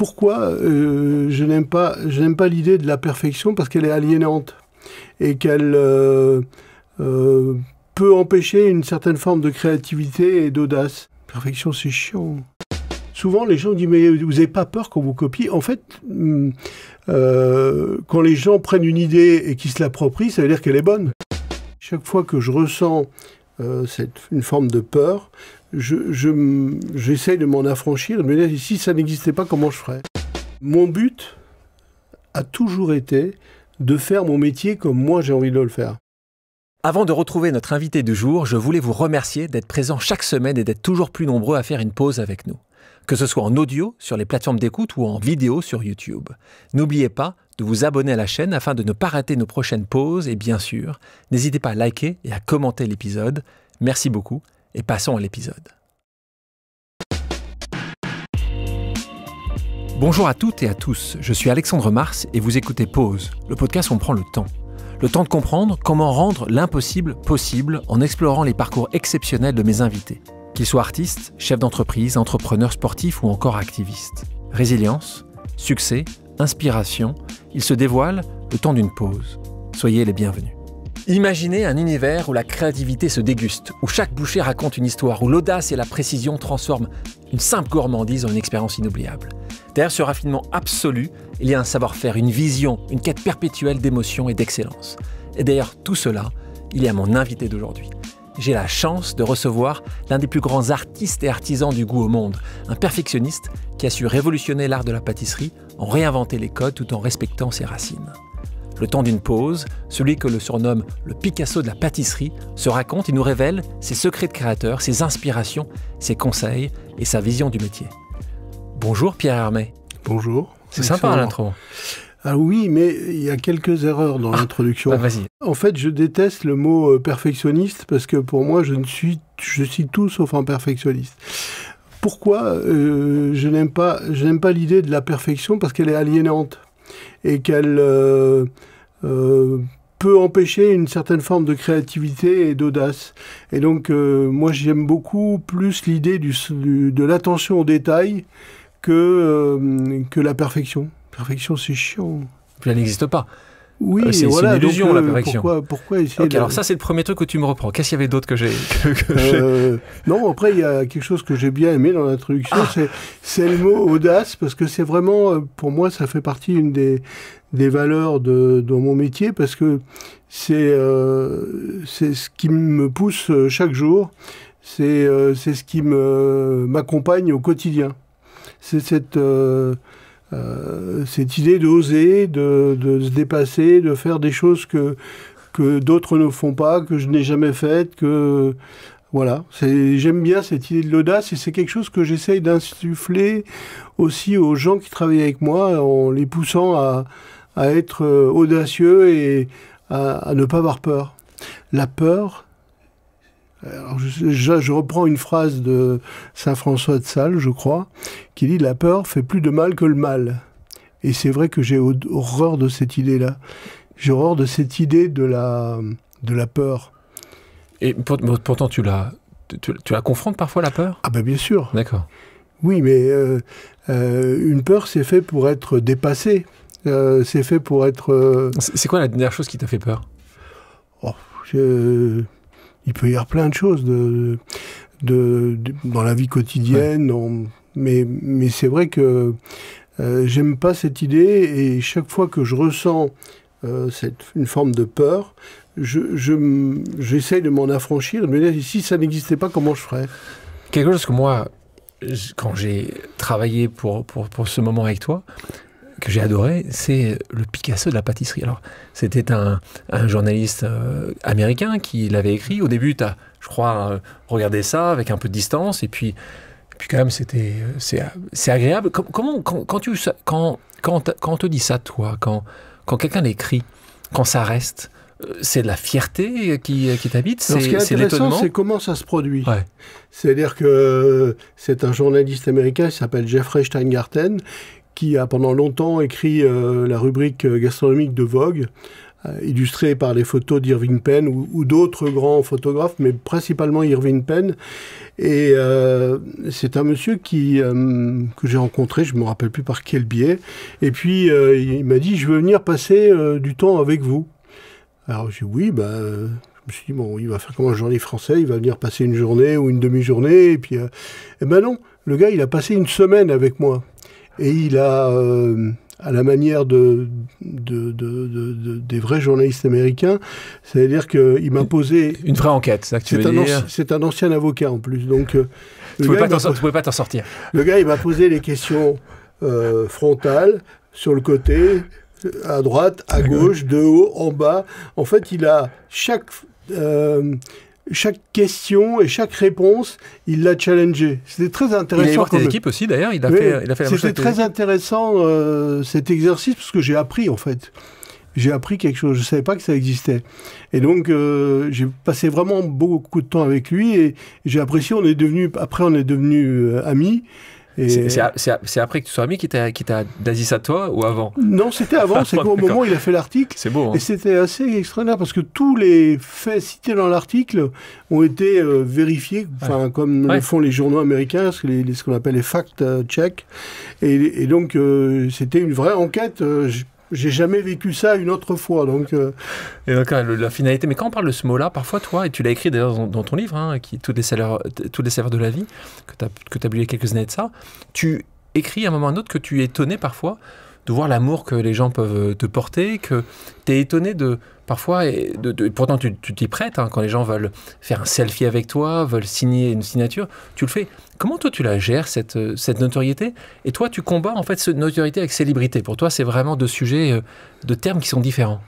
Pourquoi je n'aime pas l'idée de la perfection? Parce qu'elle est aliénante et qu'elle peut empêcher une certaine forme de créativité et d'audace. Perfection, c'est chiant. Souvent, les gens disent « mais vous n'avez pas peur qu'on vous copie ?» En fait, quand les gens prennent une idée et qu'ils se l'approprient, ça veut dire qu'elle est bonne. Chaque fois que je ressens une forme de peur, j'essaye de m'en affranchir, de me dire « si ça n'existait pas, comment je ferais ?» Mon but a toujours été de faire mon métier comme moi j'ai envie de le faire. Avant de retrouver notre invité du jour, je voulais vous remercier d'être présent chaque semaine et d'être toujours plus nombreux à faire une pause avec nous. Que ce soit en audio sur les plateformes d'écoute ou en vidéo sur YouTube. N'oubliez pas de vous abonner à la chaîne afin de ne pas rater nos prochaines pauses et bien sûr, n'hésitez pas à liker et à commenter l'épisode. Merci beaucoup et passons à l'épisode. Bonjour à toutes et à tous, je suis Alexandre Mars et vous écoutez Pause, le podcast où on prend le temps. Le temps de comprendre comment rendre l'impossible possible en explorant les parcours exceptionnels de mes invités. Qu'ils soient artistes, chefs d'entreprise, entrepreneurs sportifs ou encore activistes. Résilience, succès, inspiration, ils se dévoilent le temps d'une pause. Soyez les bienvenus. Imaginez un univers où la créativité se déguste, où chaque bouchée raconte une histoire, où l'audace et la précision transforment une simple gourmandise en une expérience inoubliable. Derrière ce raffinement absolu, il y a un savoir-faire, une vision, une quête perpétuelle d'émotion et d'excellence. Et derrière tout cela, il y a mon invité d'aujourd'hui. J'ai la chance de recevoir l'un des plus grands artistes et artisans du goût au monde, un perfectionniste qui a su révolutionner l'art de la pâtisserie en réinventer les codes tout en respectant ses racines. Le temps d'une pause, celui que le surnomme le Picasso de la pâtisserie, se raconte et nous révèle ses secrets de créateur, ses inspirations, ses conseils et sa vision du métier. Bonjour Pierre Hermé. Bonjour. C'est sympa l'intro. Ah oui, mais il y a quelques erreurs dans l'introduction. Bah vas-y. En fait, je déteste le mot perfectionniste parce que pour moi, je suis tout sauf un perfectionniste. Pourquoi je n'aime pas l'idée de la perfection? Parce qu'elle est aliénante et qu'elle peut empêcher une certaine forme de créativité et d'audace. Et donc, moi, j'aime beaucoup plus l'idée de l'attention aux détails que la perfection. Perfection, c'est chiant. Puis elle n'existe pas. Oui, c'est voilà, une illusion, donc, la perfection. Pourquoi essayer alors ça, c'est le premier truc que tu me reprends. Qu'est-ce qu'il y avait d'autre que j'ai Non, après, il y a quelque chose que j'ai bien aimé dans l'introduction, c'est le mot audace, parce que c'est vraiment, pour moi, ça fait partie une des valeurs de mon métier, parce que c'est ce qui me pousse chaque jour, c'est ce qui m'accompagne au quotidien. C'est cette idée d'oser, de se dépasser, de faire des choses que d'autres ne font pas, que je n'ai jamais faites, que voilà. J'aime bien cette idée de l'audace et c'est quelque chose que j'essaye d'insuffler aussi aux gens qui travaillent avec moi en les poussant à être audacieux et à ne pas avoir peur. La peur... Alors je reprends une phrase de saint François de Sales, je crois, qui dit « La peur fait plus de mal que le mal ». Et c'est vrai que j'ai horreur de cette idée-là. J'ai horreur de cette idée de la peur. Et pourtant, tu la confrontes parfois, la peur? Ah ben bien sûr. D'accord. Oui, mais une peur, c'est fait pour être dépassé. C'est fait pour être... C'est quoi la dernière chose qui t'a fait peur? Il peut y avoir plein de choses dans la vie quotidienne, ouais. Mais c'est vrai que j'aime pas cette idée et chaque fois que je ressens une forme de peur, j'essaye de m'en affranchir, de me dire si ça n'existait pas, comment je ferais? Quelque chose que moi, quand j'ai travaillé pour ce moment avec toi, que j'ai adoré, c'est le Picasso de la pâtisserie. Alors, c'était un journaliste américain qui l'avait écrit. Au début, tu as, je crois, regardé ça avec un peu de distance, et puis quand même, c'est agréable. Quand on te dit ça, toi, quand quelqu'un l'écrit, quand ça reste, c'est de la fierté qui t'habite, c'est l'étonnement. Ce qui est intéressant, c'est comment ça se produit. Ouais. C'est-à-dire que c'est un journaliste américain qui s'appelle Jeffrey Steingarten, qui a pendant longtemps écrit la rubrique gastronomique de Vogue, illustré par les photos d'Irving Penn ou d'autres grands photographes, mais principalement Irving Penn. Et c'est un monsieur que j'ai rencontré, je ne me rappelle plus par quel biais. Et puis, il m'a dit, je veux venir passer du temps avec vous. Alors, j'ai dit, oui, je me suis dit, bon, il va faire comme un journalier français, il va venir passer une journée ou une demi-journée. Et puis, non, le gars, il a passé une semaine avec moi. Et il a... à la manière des vrais journalistes américains, c'est-à-dire qu'il m'a posé... Une vraie enquête, c'est ça que tu veux dire. C'est un ancien avocat en plus, donc... Tu ne pouvais pas t'en sortir. Le gars, il m'a posé les questions frontales, sur le côté, à droite, à gauche, de haut, en bas. En fait, il a chaque question et chaque réponse, il l'a challengé. C'était très intéressant. Il a voir tes équipes aussi, d'ailleurs. Il a fait la même chose. C'était très intéressant, cet exercice, parce que j'ai appris, en fait. J'ai appris quelque chose. Je ne savais pas que ça existait. Et donc, j'ai passé vraiment beaucoup de temps avec lui et j'ai apprécié. Après, on est devenus amis. C'est après que tu sois ami qui t'a dit ça toi ou avant? Non, c'était avant. C'est qu'au moment où il a fait l'article. C'est beau. Hein. Et c'était assez extraordinaire parce que tous les faits cités dans l'article ont été vérifiés, comme le font les journaux américains, ce qu'on appelle les fact-check. Et donc, c'était une vraie enquête. J'ai jamais vécu ça une autre fois. Donc, Et donc, la finalité. Mais quand on parle de ce mot-là, parfois, toi, et tu l'as écrit d'ailleurs dans ton livre, toutes les saveurs de la vie, que tu as publié quelques années de ça, tu écris à un moment ou à un autre que tu es étonné parfois de voir l'amour que les gens peuvent te porter, que tu es étonné parfois, pourtant tu t'y prêtes, quand les gens veulent faire un selfie avec toi, veulent signer une signature, tu le fais. Comment toi tu la gères, cette notoriété? Et toi tu combats en fait cette notoriété avec célébrité. Pour toi c'est vraiment deux sujets, deux termes qui sont différents.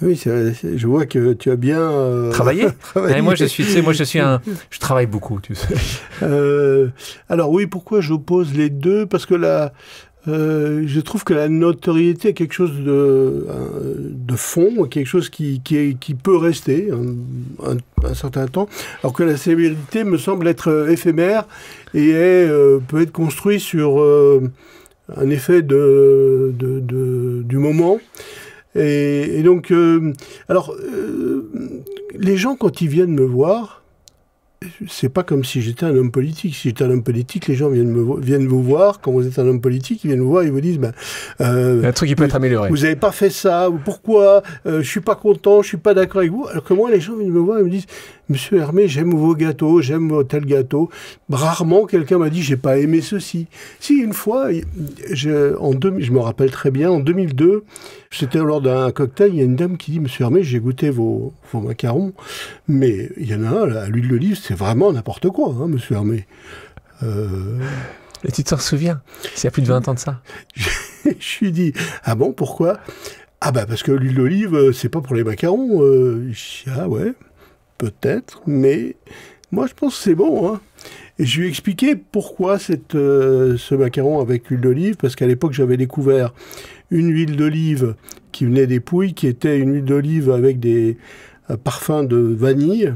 Oui, je vois que tu as bien travaillé. Moi je travaille beaucoup, tu sais. Alors oui, pourquoi j'oppose les deux? Parce que je trouve que la notoriété est quelque chose de fond, quelque chose qui peut rester un certain temps, alors que la célébrité me semble être éphémère et peut être construite sur un effet du moment. Et donc, les gens, quand ils viennent me voir, c'est pas comme si j'étais un homme politique. Si j'étais un homme politique, les gens viennent vous voir. Quand vous êtes un homme politique, ils viennent vous voir et vous disent un truc qui peut être amélioré. Vous n'avez pas fait ça, ou pourquoi je suis pas content, je suis pas d'accord avec vous. Alors que moi, les gens viennent me voir et me disent Monsieur Hermé, j'aime vos gâteaux, j'aime tel gâteau. Rarement, quelqu'un m'a dit j'ai pas aimé ceci. Si, une fois, je me rappelle très bien, en 2002, c'était lors d'un cocktail, il y a une dame qui dit Monsieur Hermé, j'ai goûté vos macarons, mais il y en a un, là, à l'huile d'olive, c'est vraiment n'importe quoi, Monsieur Hermé. Et tu t'en souviens? C'est il y a plus de 20 ans de ça. Je lui dis ah bon, pourquoi? Ah parce que l'huile d'olive, c'est pas pour les macarons. Ah ouais, peut-être, mais moi je pense que c'est bon. Et je lui ai expliqué pourquoi ce macaron avec l'huile d'olive, parce qu'à l'époque j'avais découvert une huile d'olive qui venait des Pouilles, qui était une huile d'olive avec des parfums de vanille.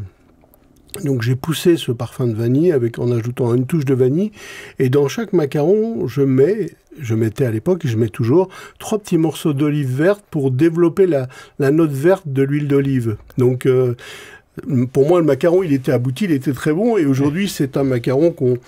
Donc j'ai poussé ce parfum de vanille en ajoutant une touche de vanille, et dans chaque macaron je mettais à l'époque, et je mets toujours, 3 petits morceaux d'olive verte pour développer la note verte de l'huile d'olive. Donc pour moi le macaron il était abouti, il était très bon, et aujourd'hui c'est un macaron qu'on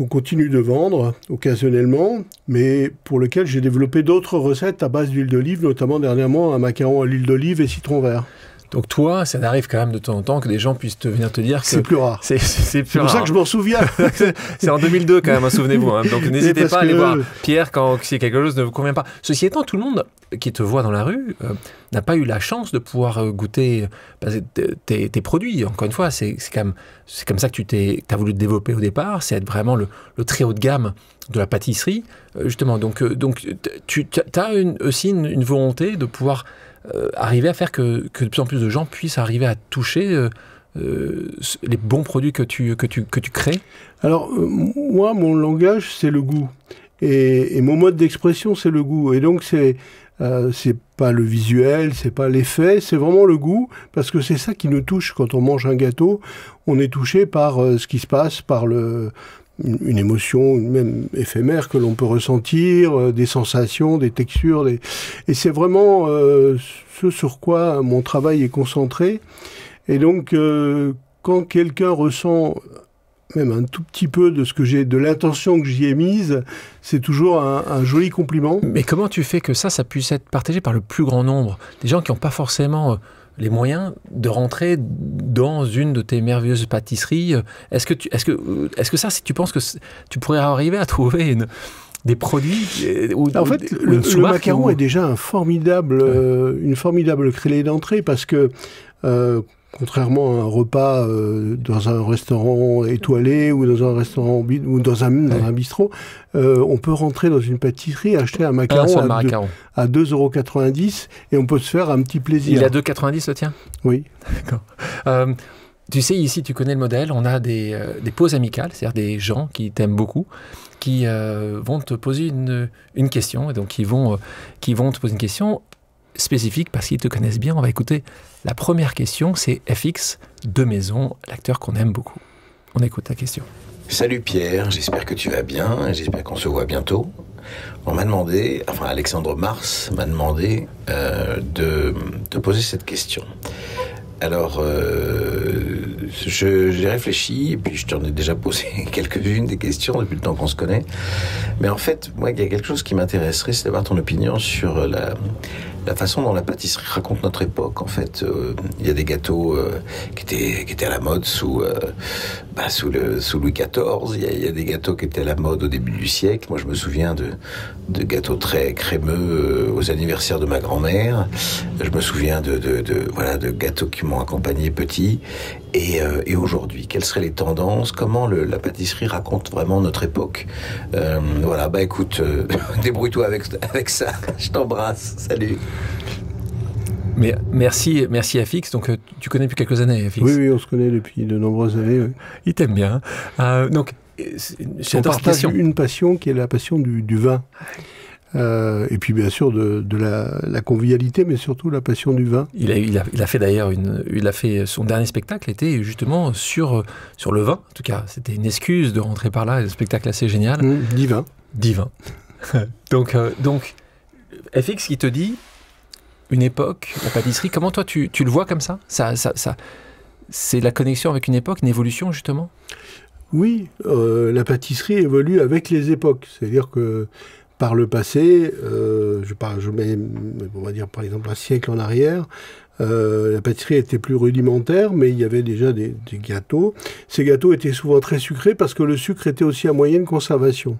continue de vendre occasionnellement, mais pour lequel j'ai développé d'autres recettes à base d'huile d'olive, notamment dernièrement un macaron à l'huile d'olive et citron vert. Donc toi, ça arrive quand même de temps en temps que des gens puissent venir te dire que... C'est plus rare. C'est pour ça que je m'en souviens. C'est en 2002 quand même, souvenez-vous. Donc n'hésitez pas à aller voir Pierre si quelque chose ne vous convient pas. Ceci étant, tout le monde qui te voit dans la rue n'a pas eu la chance de pouvoir goûter tes produits. Encore une fois, c'est comme ça que tu as voulu te développer au départ, c'est être vraiment le très haut de gamme de la pâtisserie. Justement, donc tu as aussi une volonté de pouvoir... arriver à faire que de plus en plus de gens puissent arriver à toucher les bons produits que tu crées? Alors, moi, mon langage, c'est le goût. Et mon mode d'expression, c'est le goût. Et donc, c'est pas le visuel, c'est pas l'effet, c'est vraiment le goût, parce que c'est ça qui nous touche. Quand on mange un gâteau, on est touché par ce qui se passe, par une émotion même éphémère que l'on peut ressentir, des sensations, des textures. Et c'est vraiment ce sur quoi mon travail est concentré. Et donc, quand quelqu'un ressent même un tout petit peu de l'intention que j'y ai mise, c'est toujours un joli compliment. Mais comment tu fais que ça puisse être partagé par le plus grand nombre? Des gens qui n'ont pas forcément les moyens de rentrer dans une de tes merveilleuses pâtisseries. Est-ce que ça, si tu penses que tu pourrais arriver à trouver des produits en fait, le macaron est déjà une formidable clé d'entrée parce que contrairement à un repas dans un restaurant étoilé ou dans un restaurant ou dans un bistrot, on peut rentrer dans une pâtisserie, acheter un macaron à 2,90 € et on peut se faire un petit plaisir. Il est à 2,90 € le tien? Oui. D'accord. Tu sais, ici, tu connais le modèle, on a des pauses amicales, c'est-à-dire des gens qui t'aiment beaucoup, qui vont te poser une question, et donc qui vont te poser une question spécifique parce qu'ils te connaissent bien. On va écouter la première question, c'est FX de Maison, l'acteur qu'on aime beaucoup. On écoute ta question. Salut Pierre, j'espère que tu vas bien et j'espère qu'on se voit bientôt. On m'a demandé, Alexandre Mars m'a demandé de te poser cette question. Alors, j'ai réfléchi, et puis je t'en ai déjà posé quelques-unes des questions depuis le temps qu'on se connaît. Mais en fait, moi, il y a quelque chose qui m'intéresserait, c'est d'avoir ton opinion sur la façon dont la pâtisserie raconte notre époque. En fait, il y a des gâteaux qui étaient à la mode sous Louis XIV. Il y a des gâteaux qui étaient à la mode au début du siècle. Moi, je me souviens de gâteaux très crémeux aux anniversaires de ma grand-mère. Je me souviens de gâteaux qui m'ont accompagné petit. Et aujourd'hui, quelles seraient les tendances? Comment la pâtisserie raconte vraiment notre époque? Écoute, débrouille-toi avec ça. Je t'embrasse. Salut. Mais merci FX. Donc, tu connais depuis quelques années, FX? Oui, on se connaît depuis de nombreuses années. Oui. Il t'aime bien. Donc, on partage une passion qui est la passion du vin. Et puis bien sûr de la convivialité, mais surtout la passion du vin. Il a fait d'ailleurs son dernier spectacle était justement sur le vin. En tout cas, c'était une excuse de rentrer par là. Un spectacle assez génial. Divin. donc FX qui te dit une époque, la pâtisserie. Comment toi tu le vois comme ça, c'est la connexion avec une époque, une évolution justement. Oui, la pâtisserie évolue avec les époques. C'est-à-dire que par le passé, je mets, on va dire par exemple un siècle en arrière, la pâtisserie était plus rudimentaire, mais il y avait déjà des gâteaux. Ces gâteaux étaient souvent très sucrés parce que le sucre était aussi à moyenne conservation.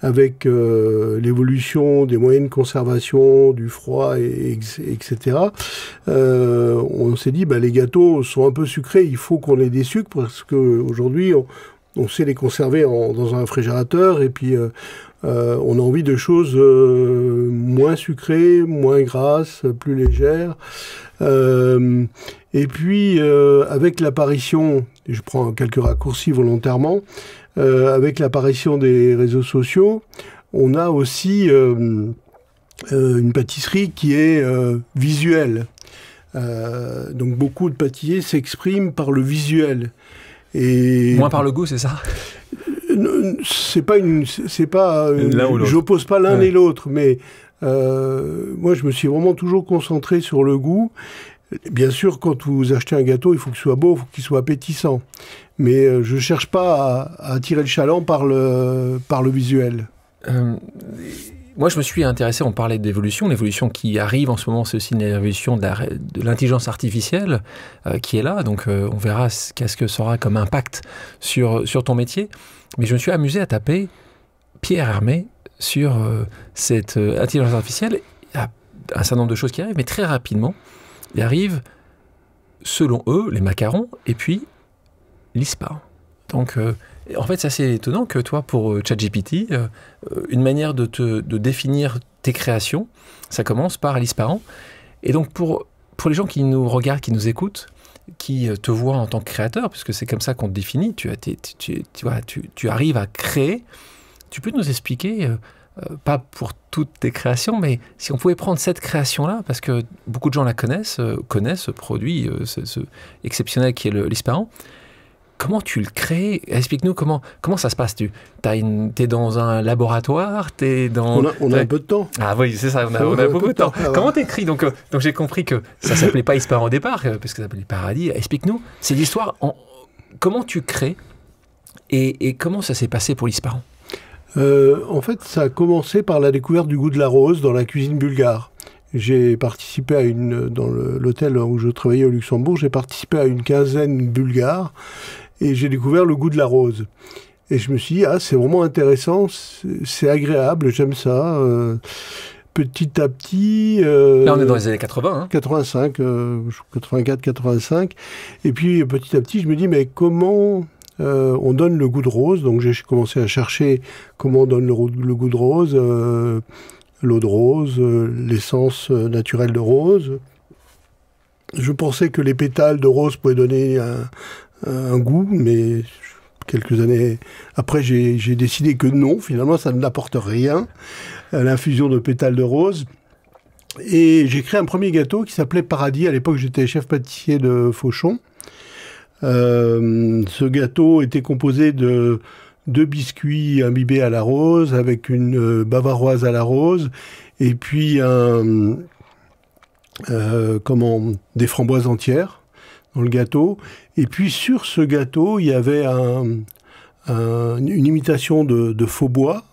Avec l'évolution des moyens de conservation, du froid, etc., on s'est dit, les gâteaux sont un peu sucrés, il faut qu'on ait des sucres, parce qu'aujourd'hui, on sait les conserver dans un réfrigérateur, et puis on a envie de choses moins sucrées, moins grasses, plus légères. Et puis, avec l'apparition, et je prends quelques raccourcis volontairement, avec l'apparition des réseaux sociaux, on a aussi une pâtisserie qui est visuelle. Donc beaucoup de pâtissiers s'expriment par le visuel. Et moins par le goût, c'est ça? J'oppose pas l'un et l'autre, mais moi je me suis vraiment toujours concentré sur le goût. Bien sûr, quand vous achetez un gâteau, il faut qu'il soit beau, il faut qu'il soit appétissant. Mais je ne cherche pas à attirer le chaland par le visuel. Moi, je me suis intéressé, on parlait d'évolution. L'évolution qui arrive en ce moment, c'est aussi une évolution de l'intelligence artificielle qui est là. Donc, on verra qu'est-ce que ça aura comme impact sur ton métier. Mais je me suis amusé à taper Pierre Hermé sur cette intelligence artificielle. Il y a un certain nombre de choses qui arrivent, mais très rapidement, il arrive, selon eux, les macarons, et puis l'ISPA. Donc, en fait, c'est assez étonnant que toi, pour ChatGPT, une manière de définir tes créations, ça commence par l'ISPARAN. Et donc, pour les gens qui nous regardent, qui nous écoutent, qui te voient en tant que créateur, puisque c'est comme ça qu'on te définit, tu arrives à créer, tu peux nous expliquer... pas pour toutes tes créations, mais si on pouvait prendre cette création-là, parce que beaucoup de gens la connaissent ce produit ce exceptionnel qui est l'ISPARAN, comment tu le crées? Explique-nous comment ça se passe. T'es dans un laboratoire, On a un peu de temps. Ah oui, c'est ça, on a beaucoup de temps. Comment t'écris? Donc j'ai compris que ça s'appelait pas Ispahan au départ, puisque ça s'appelait Paradis. Explique-nous, c'est l'histoire. Comment tu crées et comment ça s'est passé pour l'Ispahan? En fait, ça a commencé par la découverte du goût de la rose dans la cuisine bulgare. J'ai participé dans l'hôtel où je travaillais au Luxembourg, j'ai participé à une quinzaine bulgare et j'ai découvert le goût de la rose. Et je me suis dit, c'est vraiment intéressant, c'est agréable, j'aime ça. Petit à petit... Là, on est dans les années 80. Hein. 85, 84, 85. Et puis, petit à petit, je me dis, mais comment on donne le goût de rose? Donc, j'ai commencé à chercher comment on donne le goût de rose, l'eau de rose, l'essence naturelle de rose. Je pensais que les pétales de rose pouvaient donner un goût, mais quelques années après, j'ai décidé que non, finalement, ça n'apporte rien, l'infusion de pétales de rose. Et j'ai créé un premier gâteau qui s'appelait Paradis. À l'époque, j'étais chef pâtissier de Fauchon. Ce gâteau était composé de 2 biscuits imbibés à la rose, avec une bavaroise à la rose, et puis des framboises entières dans le gâteau. Et puis sur ce gâteau, il y avait une imitation de faux bois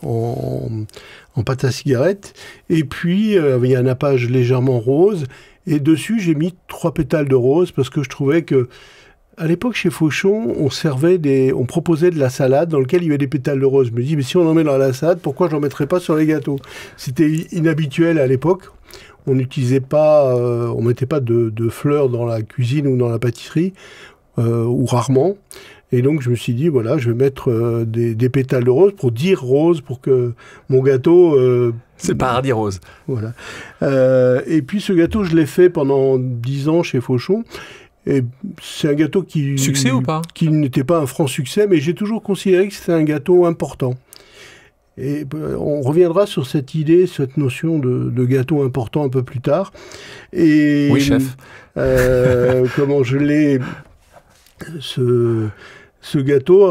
en pâte à cigarette. Et puis il y a un nappage légèrement rose. Et dessus, j'ai mis 3 pétales de rose parce que je trouvais que à l'époque, chez Fauchon, on proposait de la salade dans laquelle il y avait des pétales de rose. Je me dis, mais si on en met dans la salade, pourquoi je n'en mettrais pas sur les gâteaux? C'était inhabituel à l'époque. On n'utilisait pas, on mettait pas de fleurs dans la cuisine ou dans la pâtisserie, ou rarement. Et donc, je me suis dit, voilà, je vais mettre des pétales de rose pour dire rose, pour que mon gâteau... c'est Paradis rose. Voilà. Et puis, ce gâteau, je l'ai fait pendant 10 ans chez Fauchon. Et c'est un gâteau qui... Succès ou pas? Qui n'était pas un franc succès, mais j'ai toujours considéré que c'était un gâteau important. Et on reviendra sur cette idée, cette notion de gâteau important un peu plus tard. Et, oui, chef. Comment je l'ai... Ce gâteau,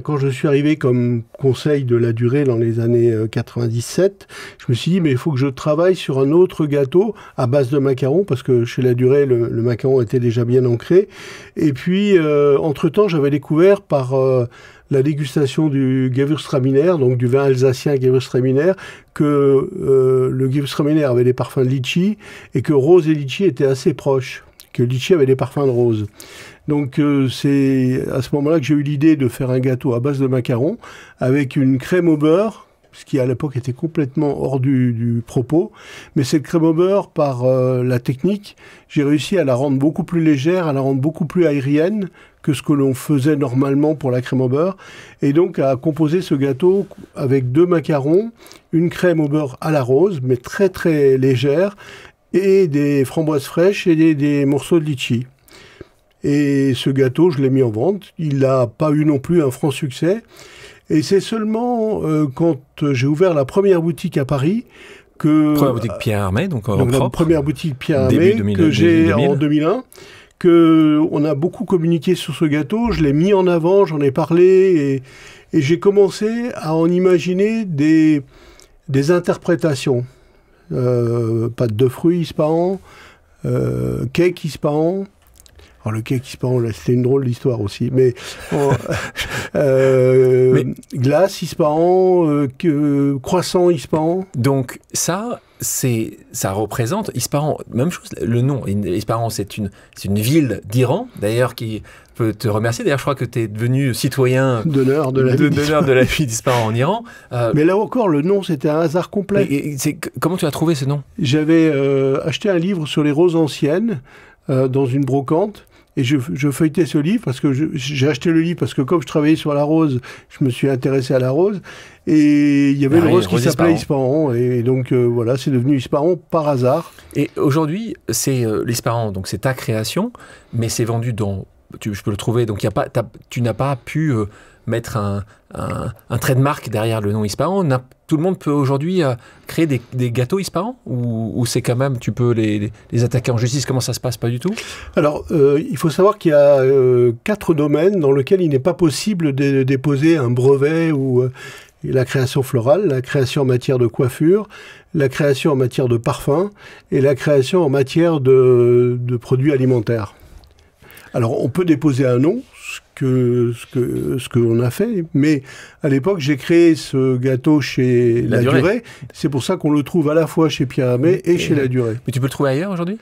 quand je suis arrivé comme conseil de la durée dans les années 97, je me suis dit, mais il faut que je travaille sur un autre gâteau à base de macarons, parce que chez la durée, le macaron était déjà bien ancré. Et puis, entre-temps, j'avais découvert par la dégustation du Gewürztraminer, donc du vin alsacien Gewürztraminer, que le Gewürztraminer avait des parfums de litchi, et que rose et litchi étaient assez proches, que litchi avait des parfums de rose. Donc c'est à ce moment-là que j'ai eu l'idée de faire un gâteau à base de macarons avec une crème au beurre, ce qui à l'époque était complètement hors du propos. Mais cette crème au beurre, par la technique, j'ai réussi à la rendre beaucoup plus légère, à la rendre beaucoup plus aérienne que ce que l'on faisait normalement pour la crème au beurre. Et donc à composer ce gâteau avec 2 macarons, une crème au beurre à la rose, mais très très légère, et des framboises fraîches et des morceaux de litchi. Et ce gâteau, je l'ai mis en vente. Il n'a pas eu non plus un franc succès. Et c'est seulement quand j'ai ouvert la première boutique à Paris que... Première boutique Pierre Hermé, donc en la propre. Première boutique Pierre Hermé que j'ai en 2001. On a beaucoup communiqué sur ce gâteau. Je l'ai mis en avant, j'en ai parlé. Et j'ai commencé à en imaginer des interprétations. Pâte de fruits Ispahan, cake Ispahan. Alors le cake Ispahan, c'était une drôle d'histoire aussi, mais glace Ispahan, croissant Ispahan. Donc ça représente Ispahan, même chose, le nom. Ispahan, c'est une ville d'Iran, d'ailleurs, qui peut te remercier. D'ailleurs, je crois que tu es devenu citoyen d'honneur de la vie d'Ispahan en Iran. Mais là encore, le nom, c'était un hasard complet. Comment tu as trouvé ce nom? J'avais acheté un livre sur les roses anciennes dans une brocante. Et je feuilletais ce livre parce que j'ai acheté le livre parce que comme je travaillais sur la rose, je me suis intéressé à la rose. Et il y avait une rose qui s'appelait Ispahan. Et donc voilà, c'est devenu Ispahan par hasard. Et aujourd'hui, c'est l'Ispahan, donc c'est ta création, mais c'est vendu dans... je peux le trouver, donc tu n'as pas pu mettre un trait de marque derrière le nom Ispahan. Tout le monde peut aujourd'hui créer des gâteaux Ispahan ou c'est quand même, tu peux les attaquer en justice? Comment ça se passe? Pas du tout. Alors, il faut savoir qu'il y a 4 domaines dans lesquels il n'est pas possible de déposer un brevet ou la création florale, la création en matière de coiffure, la création en matière de parfum et la création en matière de produits alimentaires. Alors, on peut déposer un nom, ce qu'on a fait, mais à l'époque, j'ai créé ce gâteau chez La Durée. C'est pour ça qu'on le trouve à la fois chez Pierre Hermé et chez La Durée. Mais tu peux le trouver ailleurs aujourd'hui?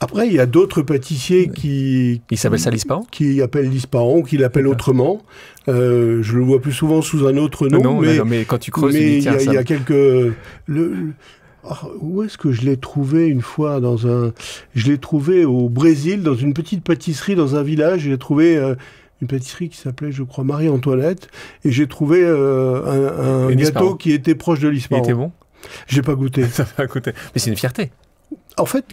Après, il y a d'autres pâtissiers qui s'appellent ça l'Ispahan, qui appellent l'Ispahan, qui l'appellent autrement. Je le vois plus souvent sous un autre nom. Mais quand tu creuses, il y a quelques... où est-ce que je l'ai trouvé une fois Je l'ai trouvé au Brésil, dans une petite pâtisserie, dans un village. J'ai trouvé une pâtisserie qui s'appelait, je crois, Marie-Antoinette. Et j'ai trouvé un gâteau qui était proche de l'Ispahan. Il était bon? J'ai pas goûté. Ça va goûter. Mais c'est une fierté. En fait,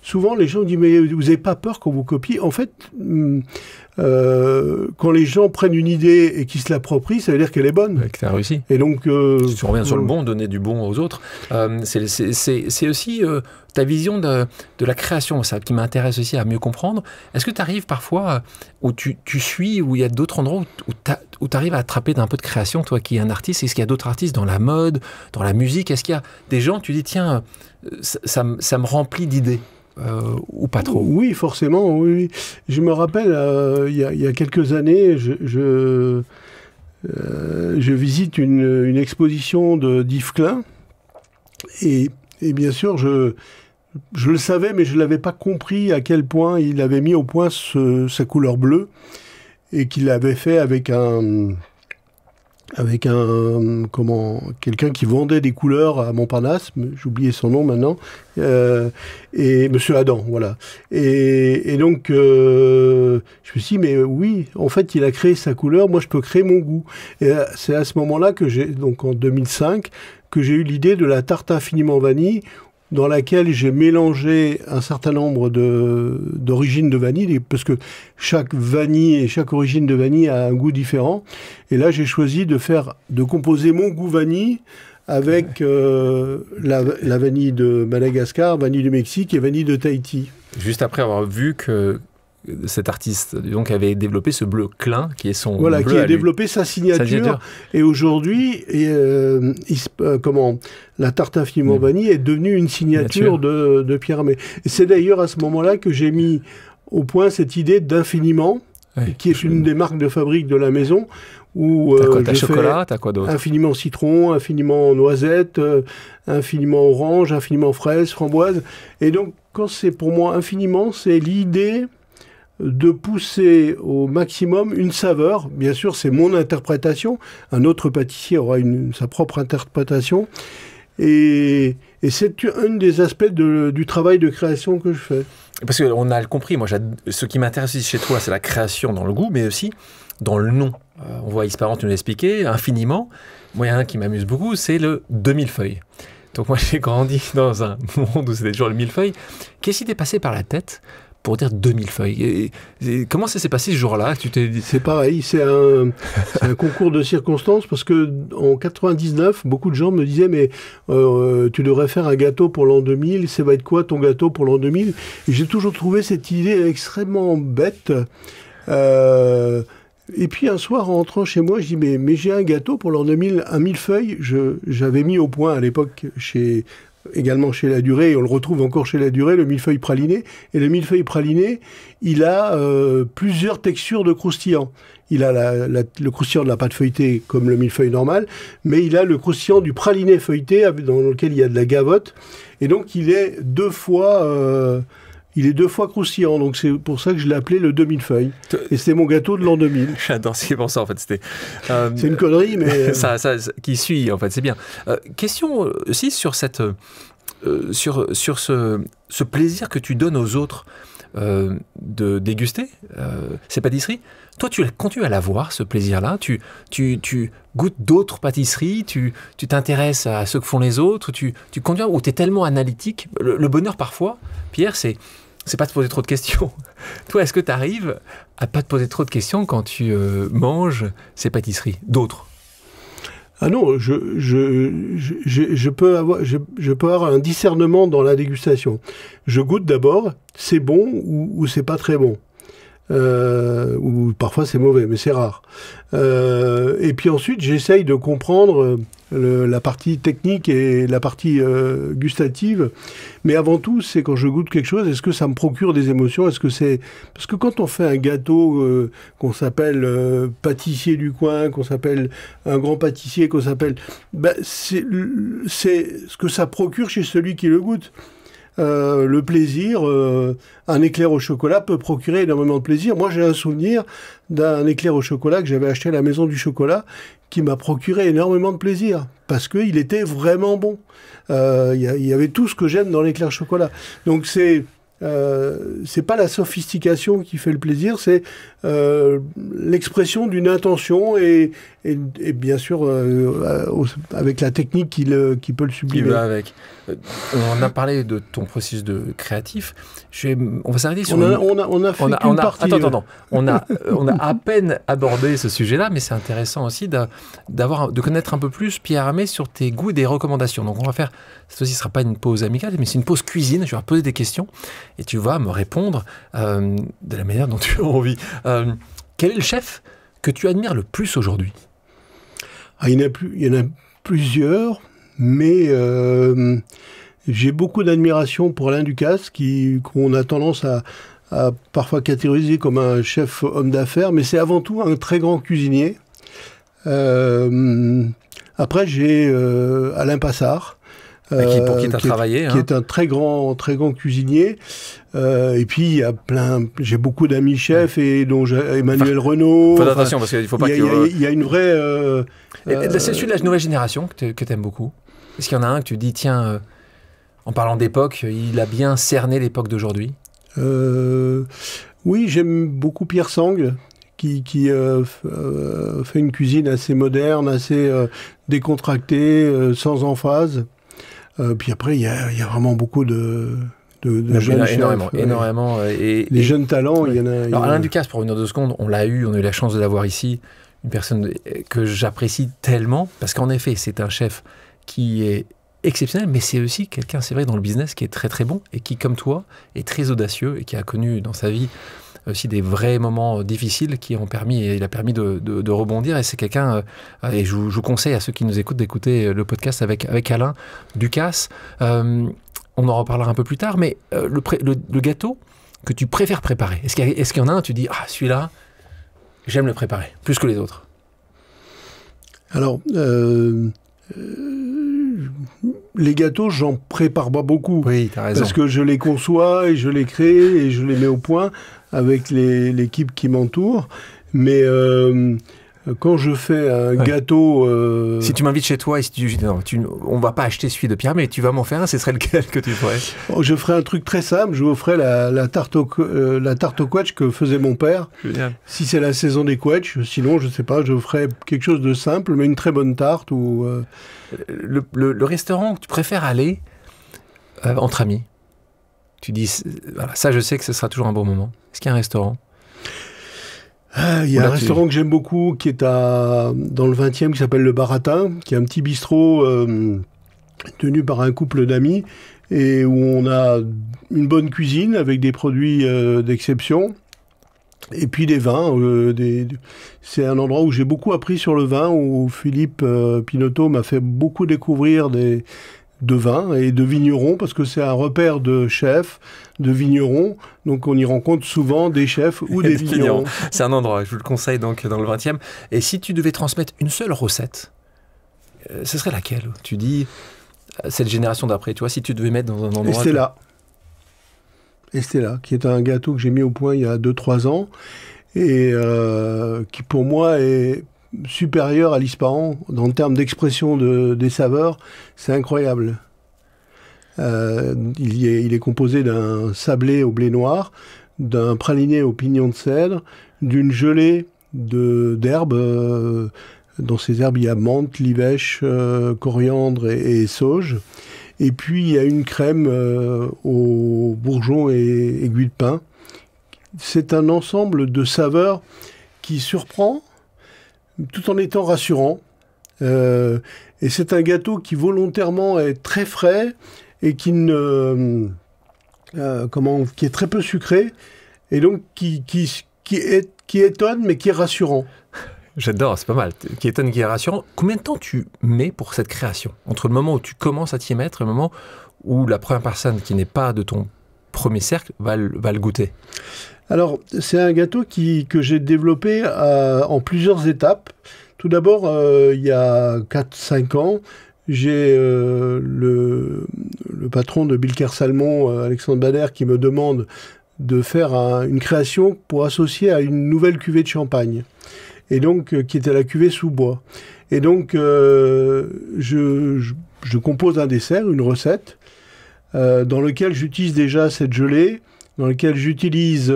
souvent les gens disent « mais vous n'avez pas peur qu'on vous copie ?» En fait, quand les gens prennent une idée et qu'ils se l'approprient, ça veut dire qu'elle est bonne. Que tu as réussi. Et donc, si tu reviens sur le bon, donner du bon aux autres, c'est aussi ta vision de la création, ça qui m'intéresse aussi à mieux comprendre. Est-ce que tu arrives parfois où tu suis, où il y a d'autres endroits où tu arrives à attraper d'un peu de création, toi qui es un artiste? Est-ce qu'il y a d'autres artistes dans la mode, dans la musique? Est-ce qu'il y a des gens, tu dis, tiens, ça me remplit d'idées? Ou pas trop? Oui, forcément, oui. Je me rappelle, il y a quelques années, je visite une exposition d'Yves Klein, et bien sûr, je le savais, mais je ne l'avais pas compris à quel point il avait mis au point sa couleur bleue, et qu'il l'avait fait avec quelqu'un qui vendait des couleurs à Montparnasse, j'ai oublié son nom maintenant, et Monsieur Adam, voilà. Et donc, je me suis dit, mais oui, en fait, il a créé sa couleur, moi je peux créer mon goût. Et c'est à ce moment-là donc en 2005, que j'ai eu l'idée de la tarte infiniment vanille, dans laquelle j'ai mélangé un certain nombre d'origines de vanille, parce que chaque vanille et chaque origine de vanille a un goût différent. Et là, j'ai choisi de composer mon goût vanille avec la vanille de Madagascar, vanille du Mexique et vanille de Tahiti. Juste après avoir vu que cet artiste donc avait développé ce bleu Klein qui est son bleu qui a développé sa signature. Et aujourd'hui la tarte infiniment vanille est devenue une signature de Pierre Hermé. Et c'est d'ailleurs à ce moment-là que j'ai mis au point cette idée d'infiniment, qui est une des marques de fabrique de la maison, où t'as chocolat, t'as quoi d'autre? Infiniment citron, infiniment noisette, infiniment orange, infiniment fraise, framboise. Et donc quand c'est pour moi infiniment, c'est l'idée de pousser au maximum une saveur. Bien sûr, c'est mon interprétation. Un autre pâtissier aura sa propre interprétation. Et c'est un des aspects du travail de création que je fais. Parce qu'on a compris, moi, ce qui m'intéresse ici chez toi, c'est la création dans le goût, mais aussi dans le nom. On voit Ispahan, tu nous l'as expliqué, infiniment. Moi, il y a un qui m'amuse beaucoup, c'est le demi-feuille. Donc moi, j'ai grandi dans un monde où c'était toujours le millefeuille. Qu'est-ce qui t'est passé par la tête pour dire 2000 feuilles? Et comment ça s'est passé ce jour-là? C'est pareil, c'est un concours de circonstances, parce que en 99, beaucoup de gens me disaient mais tu devrais faire un gâteau pour l'an 2000, ça va être quoi ton gâteau pour l'an 2000? Et j'ai toujours trouvé cette idée extrêmement bête. Et puis un soir, en rentrant chez moi, je dis mais j'ai un gâteau pour l'an 2000, un millefeuille. J'avais mis au point à l'époque également chez La Durée, et on le retrouve encore chez La Durée, le millefeuille praliné. Et le millefeuille praliné, il a plusieurs textures de croustillant. Il a le croustillant de la pâte feuilletée comme le millefeuille normal, mais il a le croustillant du praliné feuilleté dans lequel il y a de la gavotte. Et donc il est deux fois croustillant, donc c'est pour ça que je l'ai appelé le 2000 feuilles. Et c'était mon gâteau de l'an 2000. J'adore, c'est pour ça en fait. C'est une connerie, mais... ça qui suit en fait, c'est bien. Question aussi sur sur ce plaisir que tu donnes aux autres de déguster ces pâtisseries. Toi, tu continues à l'avoir, ce plaisir-là. Tu goûtes d'autres pâtisseries, tu t'intéresses à ce que font les autres, tu continues, ou tu es tellement analytique. Le bonheur, parfois, Pierre, c'est c'est pas te poser trop de questions. Toi, est-ce que tu arrives à pas te poser trop de questions quand tu manges ces pâtisseries, d'autres? Ah non, je peux avoir un discernement dans la dégustation. Je goûte d'abord, c'est bon ou c'est pas très bon. Ou parfois c'est mauvais, mais c'est rare. Et puis ensuite, j'essaye de comprendre la partie technique et la partie gustative. Mais avant tout, c'est quand je goûte quelque chose, est-ce que ça me procure des émotions? Est-ce que c'est... Parce que quand on fait un gâteau qu'on s'appelle pâtissier du coin, qu'on s'appelle un grand pâtissier, qu'on s'appelle... c'est ce que ça procure chez celui qui le goûte. Le plaisir, un éclair au chocolat peut procurer énormément de plaisir. Moi, j'ai un souvenir d'un éclair au chocolat que j'avais acheté à la Maison du Chocolat qui m'a procuré énormément de plaisir parce qu'il était vraiment bon. Il y avait tout ce que j'aime dans l'éclair au chocolat. Donc, c'est pas la sophistication qui fait le plaisir, c'est l'expression d'une intention et bien sûr avec la technique qui peut le sublimer. Qui va avec. On a parlé de ton processus de créatif. On va s'arrêter sur... On a fait qu'une partie. Attends. On a à peine abordé ce sujet-là, mais c'est intéressant aussi de connaître un peu plus Pierre Hermé sur tes goûts et des recommandations. Donc on va faire, cette fois-ci, ce ne sera pas une pause amicale, mais c'est une pause cuisine. Je vais poser des questions et tu vas me répondre de la manière dont tu as envie. Quel est le chef que tu admires le plus aujourd'hui? Il y en a plusieurs, mais j'ai beaucoup d'admiration pour Alain Ducasse, qu'on a tendance à parfois catégoriser comme un chef homme d'affaires, mais c'est avant tout un très grand cuisinier. Après, j'ai Alain Passard. Pour qui tu as travaillé. Qui est un très grand cuisinier. Et puis, j'ai beaucoup d'amis chefs, et dont Emmanuel Renaud. Faut attention, parce qu'il faut pas il y a une vraie... c'est celui de la nouvelle génération que tu aimes beaucoup. Est-ce qu'il y en a un que tu dis, tiens, en parlant d'époque, il a bien cerné l'époque d'aujourd'hui? Oui, j'aime beaucoup Pierre Sangle, qui fait une cuisine assez moderne, assez décontractée, sans emphase. Puis après, il y a vraiment beaucoup de jeunes chefs. Énormément. Les jeunes talents, il y en a... Alors Alain Ducasse, pour revenir 2 secondes, on a eu la chance de l'avoir ici, une personne que j'apprécie tellement, parce qu'en effet, c'est un chef qui est exceptionnel, mais c'est aussi quelqu'un, c'est vrai, dans le business, qui est très très bon, et qui, comme toi, est très audacieux, et qui a connu dans sa vie aussi des vrais moments difficiles qui ont permis, et il a permis de rebondir. Et c'est quelqu'un, et je vous conseille à ceux qui nous écoutent d'écouter le podcast avec Alain Ducasse. On en reparlera un peu plus tard, mais le gâteau que tu préfères préparer, est-ce qu'il y en a un, tu dis, celui-là, j'aime le préparer, plus que les autres? Alors, les gâteaux, j'en prépare pas beaucoup. Oui, t'as raison. Parce que je les conçois et je les crée et je les mets au point avec l'équipe qui m'entoure. Mais quand je fais un gâteau... Si tu m'invites chez toi et si on va pas acheter celui de Pierre, mais tu vas m'en faire un, ce serait lequel que tu ferais? Je ferais un truc très simple, je vous ferais la tarte au quetch que faisait mon père. Génial. Si c'est la saison des quetch, sinon, je sais pas, je ferais quelque chose de simple, mais une très bonne tarte. Ou le restaurant que tu préfères aller entre amis, tu dis, voilà, ça je sais que ce sera toujours un bon moment. Est-ce qu'il y a un restaurant? Il y a un restaurant que j'aime beaucoup qui est dans le 20e, qui s'appelle Le Baratin, qui est un petit bistrot tenu par un couple d'amis et où on a une bonne cuisine avec des produits d'exception et puis des vins. C'est un endroit où j'ai beaucoup appris sur le vin, où Philippe Pinotto m'a fait beaucoup découvrir de vins et de vignerons, parce que c'est un repère de chefs, de vignerons, donc on y rencontre souvent des chefs ou des vignerons. C'est un endroit, je vous le conseille, donc dans le 20e. Et si tu devais transmettre une seule recette, ce serait laquelle? Tu dis, cette génération d'après, tu vois, si tu devais mettre dans un endroit... Estella, qui est un gâteau que j'ai mis au point il y a 2-3 ans, et qui pour moi est supérieur à l'Ispahan en termes d'expression des saveurs. C'est incroyable. Il est composé d'un sablé au blé noir, d'un praliné au pignon de cèdre, d'une gelée d'herbes. Dans ces herbes, il y a menthe, livèche, coriandre et sauge. Et puis, il y a une crème aux bourgeons et aiguilles de pin. C'est un ensemble de saveurs qui surprend, tout en étant rassurant. Et c'est un gâteau qui volontairement est très frais et qui est très peu sucré, et donc qui étonne, mais qui est rassurant. J'adore, c'est pas mal. Qui étonne, qui est rassurant. Combien de temps tu mets pour cette création? Entre le moment où tu commences à t'y mettre et le moment où la première personne qui n'est pas de ton premier cercle va le goûter? Alors, c'est un gâteau que j'ai développé en plusieurs étapes. Tout d'abord, il y a 4-5 ans, j'ai le patron de Bilker Salmon, Alexandre Bader, qui me demande de faire une création pour associer à une nouvelle cuvée de champagne, et donc qui était la cuvée sous bois. Et donc, je compose un dessert, une recette, dans lequel j'utilise déjà cette gelée, dans lequel j'utilise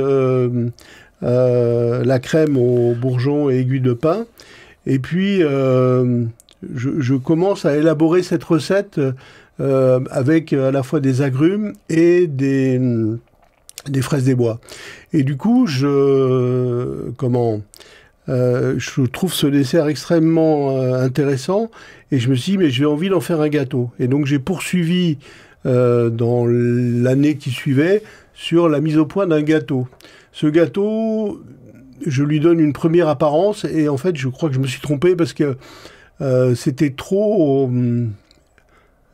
la crème aux bourgeons et aiguilles de pin. Et puis, je commence à élaborer cette recette avec à la fois des agrumes et des fraises des bois. Et du coup, je trouve ce dessert extrêmement intéressant, et je me suis dit, mais j'ai envie d'en faire un gâteau. Et donc, j'ai poursuivi dans l'année qui suivait sur la mise au point d'un gâteau. Ce gâteau, je lui donne une première apparence, et en fait, je crois que je me suis trompé parce que c'était trop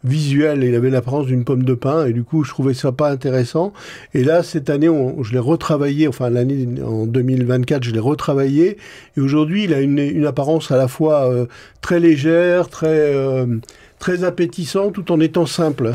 visuel. Il avait l'apparence d'une pomme de pin, et du coup, je trouvais ça pas intéressant. Et là, cette année, je l'ai retravaillé, enfin, l'année en 2024, je l'ai retravaillé, et aujourd'hui, il a une apparence à la fois très légère, très appétissante, tout en étant simple.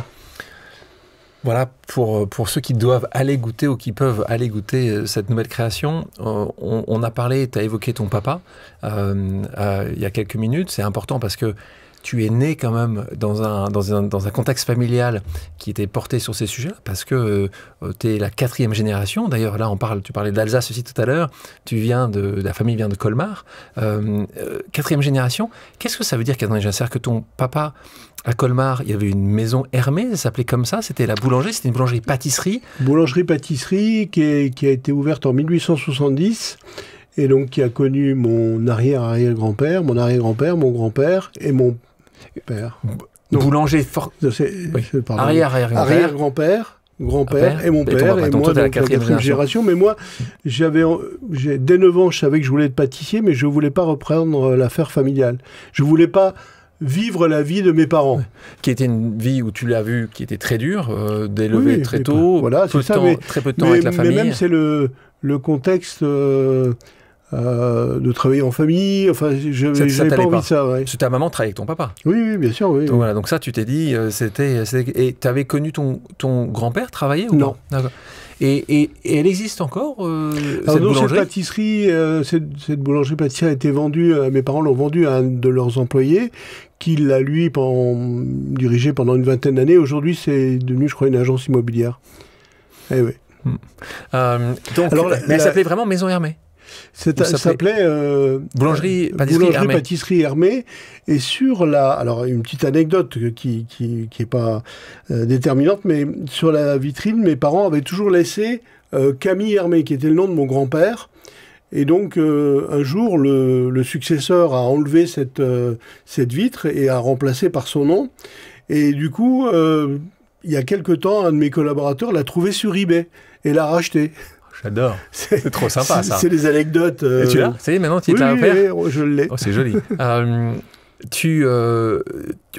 Voilà, pour ceux qui doivent aller goûter ou qui peuvent aller goûter cette nouvelle création, on a parlé, tu as évoqué ton papa il y a quelques minutes. C'est important parce que tu es né quand même dans un contexte familial qui était porté sur ces sujets, parce que tu es la 4e génération. D'ailleurs, là, tu parlais d'Alsace aussi tout à l'heure, la famille vient de Colmar. 4e génération, qu'est-ce que ça veut dire 4e génération? C'est-à-dire que ton papa, à Colmar, il y avait une maison Hermé, ça s'appelait comme ça, c'était la boulangerie, c'était une boulangerie-pâtisserie. Boulangerie-pâtisserie qui a été ouverte en 1870, et donc qui a connu mon arrière-arrière-grand-père, mon arrière-grand-père, mon grand-père et mon père. Boulanger fort. Arrière-arrière-grand-père. Arrière-grand-père, grand-père et mon père, et moi, la donc, la 4e génération. Mais moi, dès 9 ans, je savais que je voulais être pâtissier, mais je ne voulais pas reprendre l'affaire familiale. Je ne voulais pas vivre la vie de mes parents. Qui était une vie où tu l'as vu, qui était très dure, d'élever très tôt, voilà, très peu de temps avec la famille. Mais même c'est le contexte de travailler en famille. Enfin, je n'avais pas envie de ça. Ouais. Parce que ta maman travaillait avec ton papa. Oui, bien sûr. Oui, donc, voilà, donc ça, tu t'es dit, et tu avais connu ton grand-père travailler ou non? D'accord. Et elle existe encore, cette boulangerie? Cette boulangerie-pâtisserie a été vendue, mes parents l'ont vendue à un de leurs employés, qui l'a, lui, dirigé pendant une 20aine d'années. Aujourd'hui, c'est devenu, je crois, une agence immobilière. Eh oui. Mais elle s'appelait vraiment Maison Hermé? Ça s'appelait Boulangerie-Pâtisserie Hermé. Et alors une petite anecdote qui est pas déterminante, mais sur la vitrine, mes parents avaient toujours laissé Camille Hermé, qui était le nom de mon grand-père. Et donc, un jour, le successeur a enlevé cette vitre et a remplacé par son nom. Et du coup, il y a quelque temps, un de mes collaborateurs l'a trouvé sur eBay et l'a racheté. J'adore. C'est trop sympa, ça. C'est des anecdotes. Et tu l'as? Ça y est, maintenant, tu l'as offert? Oui, je l'ai. Oh, c'est joli.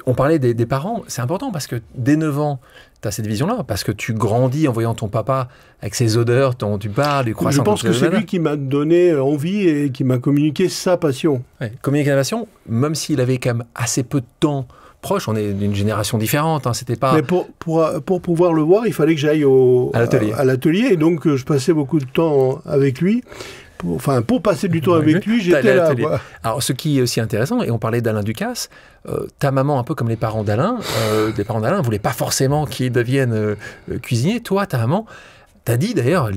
On parlait des parents. C'est important parce que dès 9 ans, tu as cette vision-là. Parce que tu grandis en voyant ton papa avec ses odeurs dont tu parles, du croissant. Je pense que c'est lui qui m'a donné envie et qui m'a communiqué sa passion. Ouais, communiquer la passion, même s'il avait quand même assez peu de temps proche, on est d'une génération différente, hein, c'était pas... Mais pour pouvoir le voir, il fallait que j'aille à l'atelier, et donc je passais beaucoup de temps avec lui. Pour passer du temps avec lui, j'étais là. Alors, ce qui est aussi intéressant, et on parlait d'Alain Ducasse, ta maman, un peu comme les parents d'Alain, ne voulaient pas forcément qu'il devienne cuisinier. Toi, ta maman, t'as dit d'ailleurs,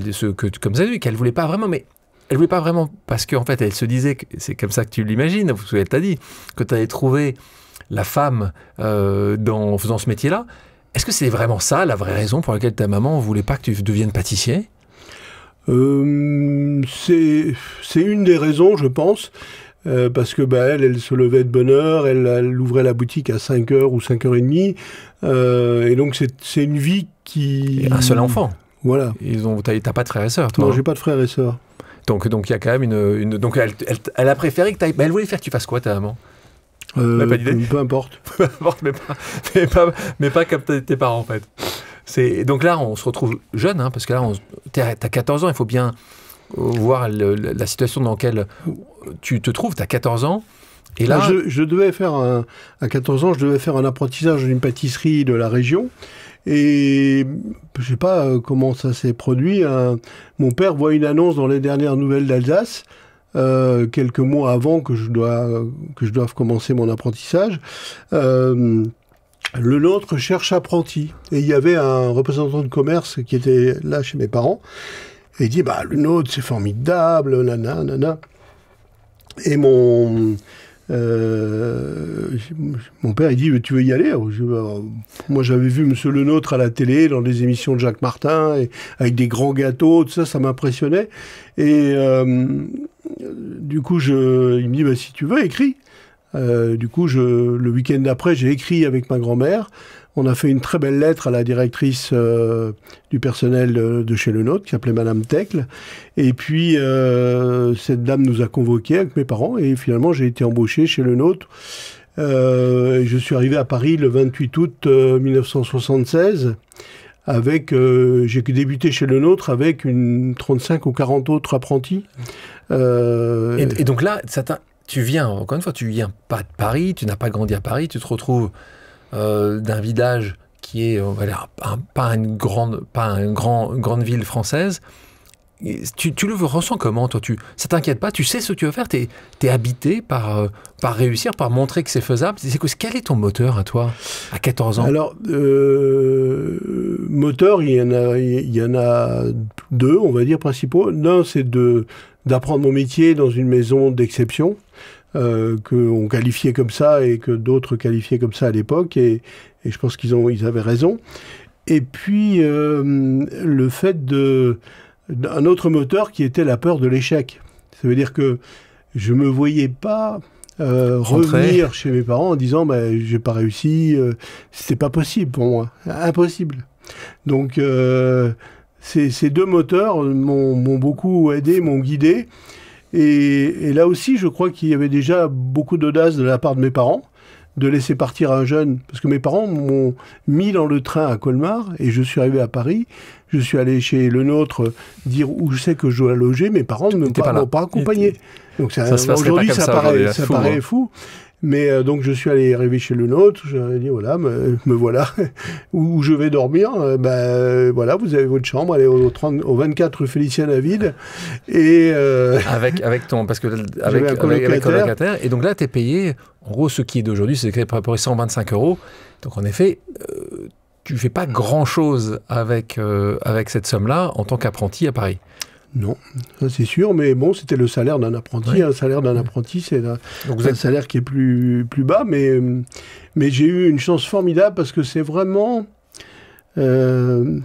comme ça, qu'elle voulait pas vraiment, mais elle voulait pas vraiment, parce qu'en fait, elle se disait, c'est comme ça que tu l'imagines, elle t'a dit, que tu avais trouvé la femme en faisant ce métier-là, Est-ce que c'est vraiment ça, la vraie raison pour laquelle ta maman ne voulait pas que tu deviennes pâtissier ? C'est une des raisons, je pense, parce que elle se levait de bonne heure, elle ouvrait la boutique à 5h ou 5h30, et donc c'est une vie qui... Et un seul enfant. Voilà. T'as pas de frères et sœurs, toi? Non, j'ai pas de frères et sœurs. Donc il y a quand même une... Donc elle a préféré que tu ailles... Elle voulait faire que tu fasses quoi, ta maman? Pas d'idée. Peu importe. Peu importe, mais pas comme tes parents, en fait. Donc là, on se retrouve jeune, hein, parce que là, t'as 14 ans, il faut bien voir la situation dans laquelle tu te trouves. T'as 14 ans, et là... Je devais faire, à 14 ans, je devais faire un apprentissage d'une pâtisserie de la région, et je sais pas comment ça s'est produit. Mon père voit une annonce dans les dernières nouvelles d'Alsace, quelques mois avant que je doive commencer mon apprentissage. Le nôtre cherche apprenti. Et il y avait un représentant de commerce qui était là chez mes parents. Et il dit, le nôtre, c'est formidable, nana. Et mon père, il dit, tu veux y aller? Moi, j'avais vu Monsieur Le Nôtre à la télé, dans des émissions de Jacques Martin, avec des grands gâteaux, tout ça, ça m'impressionnait. Et du coup, il me dit, si tu veux, écris. Du coup, le week-end d'après, j'ai écrit avec ma grand-mère. On a fait une très belle lettre à la directrice du personnel de chez Le Nôtre, qui s'appelait Madame Tecle. Et puis, cette dame nous a convoqués avec mes parents. Et finalement, j'ai été embauché chez Le Nôtre. Je suis arrivé à Paris le 28 août 1976. J'ai débuté chez Le Nôtre avec 35 ou 40 autres apprentis. Et donc là, tu viens, encore une fois, tu viens pas de Paris, tu n'as pas grandi à Paris, tu te retrouves d'un village qui est pas une grande ville française. Tu le ressens comment, toi? Ça t'inquiète pas? Tu sais ce que tu veux faire? T'es habité par réussir, par montrer que c'est faisable? Quel est ton moteur à toi, à 14 ans? Alors, moteur, il y en a deux, on va dire, principaux. L'un, c'est d'apprendre mon métier dans une maison d'exception, qu'on qualifiait comme ça et que d'autres qualifiaient comme ça à l'époque, et je pense qu'ils avaient raison. Et puis, le fait un autre moteur qui était la peur de l'échec. Ça veut dire que je me voyais pas revenir chez mes parents en disant j'ai pas réussi, c'était pas possible pour moi, impossible. Donc ces deux moteurs m'ont beaucoup aidé, m'ont guidé, et là aussi je crois qu'il y avait déjà beaucoup d'audace de la part de mes parents de laisser partir un jeune, parce que mes parents m'ont mis dans le train à Colmar, et je suis arrivé à Paris, je suis allé chez Le Nôtre dire où je sais que je dois loger, mes parents ne m'ont pas accompagné. Donc aujourd'hui ça paraît fou. Mais donc je suis arrivé chez Le Nôtre, j'ai dit voilà, me voilà, où je vais dormir, voilà, vous avez votre chambre, allez au 24 rue Félicien David, et avec un colocataire, et donc là t'es payé, en gros ce qui est d'aujourd'hui c'est à peu près 125 €, donc en effet tu fais pas grand chose avec cette somme-là en tant qu'apprenti à Paris. Non, ça c'est sûr, mais bon, c'était le salaire d'un apprenti. Oui. Un salaire d'un apprenti, c'est un salaire qui est plus bas, mais j'ai eu une chance formidable parce que c'est vraiment ce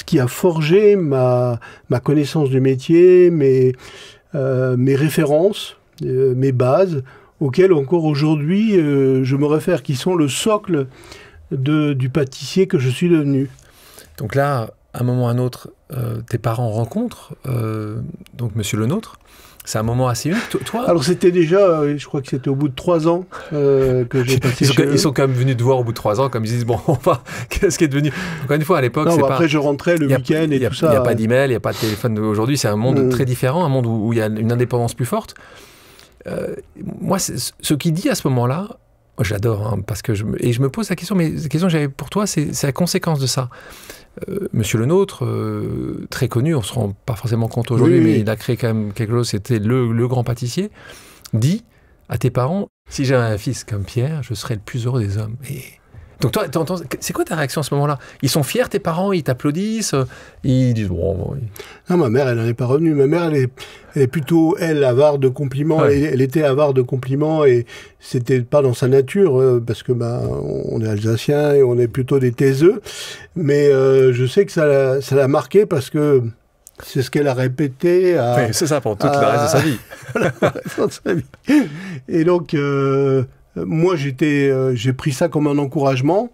qui a forgé ma connaissance du métier, mes références, mes bases, auxquelles encore aujourd'hui je me réfère, qui sont le socle du pâtissier que je suis devenu. Donc là, à un moment ou à un autre, tes parents rencontrent donc Monsieur Le Nôtre. C'est un moment assez unique. Toi Alors c'était déjà, je crois que c'était au bout de 3 ans que j'ai passé chez eux. Ils sont quand même venus te voir au bout de 3 ans, comme ils disent, qu'est-ce qui est devenu... Encore une fois, à l'époque, après je rentrais le week-end et tout ça. Il n'y a pas d'email, il n'y a pas de téléphone. Aujourd'hui, c'est un monde très différent, un monde où il y a une indépendance plus forte. Moi, ce qu'il dit à ce moment-là, j'adore, hein, parce que je me pose la question, mais la question que j'avais pour toi, c'est la conséquence de ça. Monsieur Le Nôtre, très connu, on ne se rend pas forcément compte aujourd'hui, mais il a créé quand même quelque chose, c'était le grand pâtissier, dit à tes parents, si j'avais un fils comme Pierre, je serais le plus heureux des hommes. Et Donc toi, c'est quoi ta réaction à ce moment-là? Ils sont fiers, tes parents, ils t'applaudissent, ils disent... Oh, non, ma mère, elle n'en est pas revenue. Ma mère, elle est plutôt, elle, avare de compliments. Ouais. Elle était avare de compliments et c'était pas dans sa nature, parce que on est alsaciens et on est plutôt des taiseux. Mais je sais que ça l'a marqué parce que c'est ce qu'elle a répété. Oui, c'est ça, pour toute la reste de sa vie. La reste de sa vie. Et donc... moi, j'ai pris ça comme un encouragement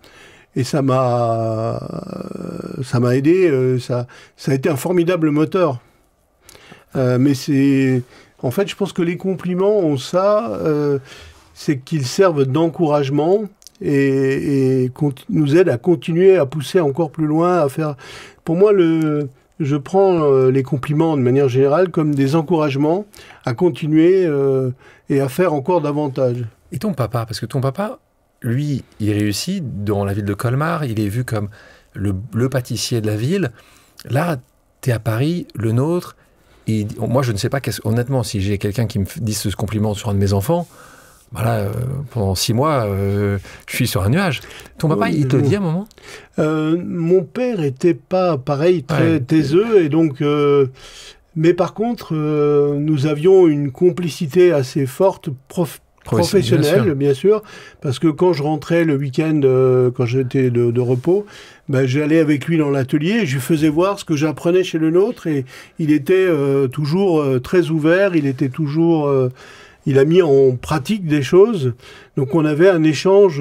et ça m'a aidé. Ça a été un formidable moteur. Mais en fait, je pense que les compliments ont ça, c'est qu'ils servent d'encouragement et nous aident à continuer à pousser encore plus loin, à faire. Pour moi, je prends les compliments de manière générale comme des encouragements à continuer et à faire encore davantage. Et ton papa, parce que ton papa, lui, il réussit dans la ville de Colmar, il est vu comme le pâtissier de la ville. Là, tu es à Paris, le nôtre. Et moi, je ne sais pas, honnêtement, si j'ai quelqu'un qui me dise ce compliment sur un de mes enfants, pendant 6 mois, je suis sur un nuage. Ton papa, il te le dit à un moment? Mon père était pas pareil, très taiseux, et donc... mais par contre, nous avions une complicité assez forte, professionnelle, bien sûr, parce que quand je rentrais le week-end, quand j'étais de repos, j'allais avec lui dans l'atelier, je lui faisais voir ce que j'apprenais chez le nôtre, et il était toujours très ouvert, il était toujours... il a mis en pratique des choses, donc on avait un échange,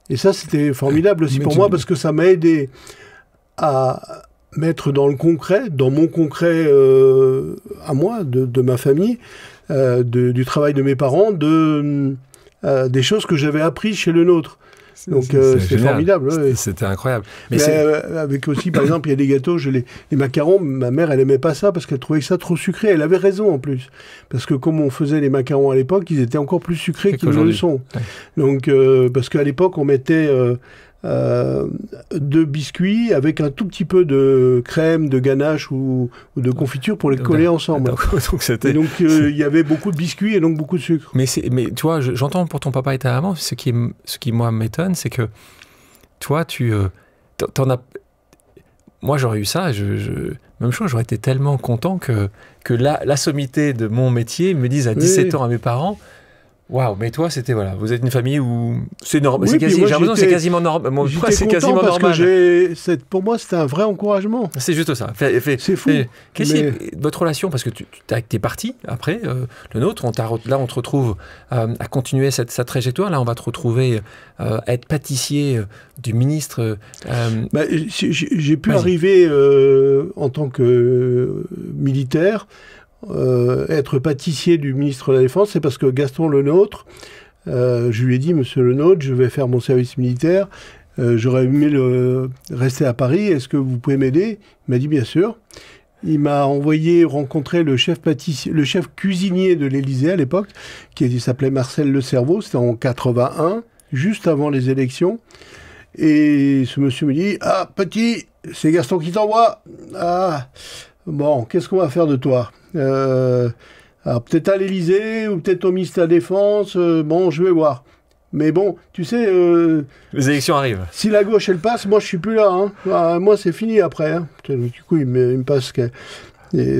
et ça c'était formidable aussi pour moi, parce que ça m'a aidé à mettre dans le concret, dans mon concret à moi, de ma famille, du travail de mes parents, des choses que j'avais apprises chez le nôtre. Donc c'est formidable. Ouais. C'était incroyable. Mais avec aussi, par exemple, il y a des gâteaux, les macarons, ma mère, elle aimait pas ça parce qu'elle trouvait ça trop sucré. Elle avait raison en plus. Parce que comme on faisait les macarons à l'époque, ils étaient encore plus sucrés qu'ils ne le sont. Ouais. Donc, parce qu'à l'époque, on mettait... 2 biscuits avec un tout petit peu de crème, de ganache ou de confiture pour les coller ensemble. Donc il y avait beaucoup de biscuits et donc beaucoup de sucre. Mais tu vois, j'entends pour ton papa et ta maman, ce qui moi m'étonne, c'est que toi, t'en as... Moi, j'aurais eu ça, même chose, j'aurais été tellement content que la sommité de mon métier me dise à 17 ans à mes parents... Waouh, mais toi, c'était voilà, vous êtes une famille où c'est normal, oui, j'ai l'impression que c'est quasiment normal. C'est quasiment normal. Pour moi, c'était un vrai encouragement. C'est juste ça. C'est fou. Votre relation, parce que tu es parti après le nôtre, là on te retrouve à continuer sa trajectoire. Là, on va te retrouver à être pâtissier du ministre. J'ai pu arriver en tant que militaire. Être pâtissier du ministre de la Défense, c'est parce que Gaston Lenôtre, je lui ai dit, monsieur Lenôtre, je vais faire mon service militaire, j'aurais aimé rester à Paris, est-ce que vous pouvez m'aider? Il m'a dit bien sûr. Il m'a envoyé rencontrer le chef cuisinier de l'Élysée à l'époque, qui s'appelait Marcel Le Cerveau, c'était en 81, juste avant les élections. Et ce monsieur me dit, ah, petit, c'est Gaston qui t'envoie. Ah, bon, qu'est-ce qu'on va faire de toi? Alors peut-être à l'Élysée ou peut-être au ministère de la Défense, bon, je vais voir. Mais bon, tu sais... les élections arrivent. Si la gauche, elle passe, moi, je suis plus là. Hein. Moi, c'est fini après. Hein. Du coup, il me passe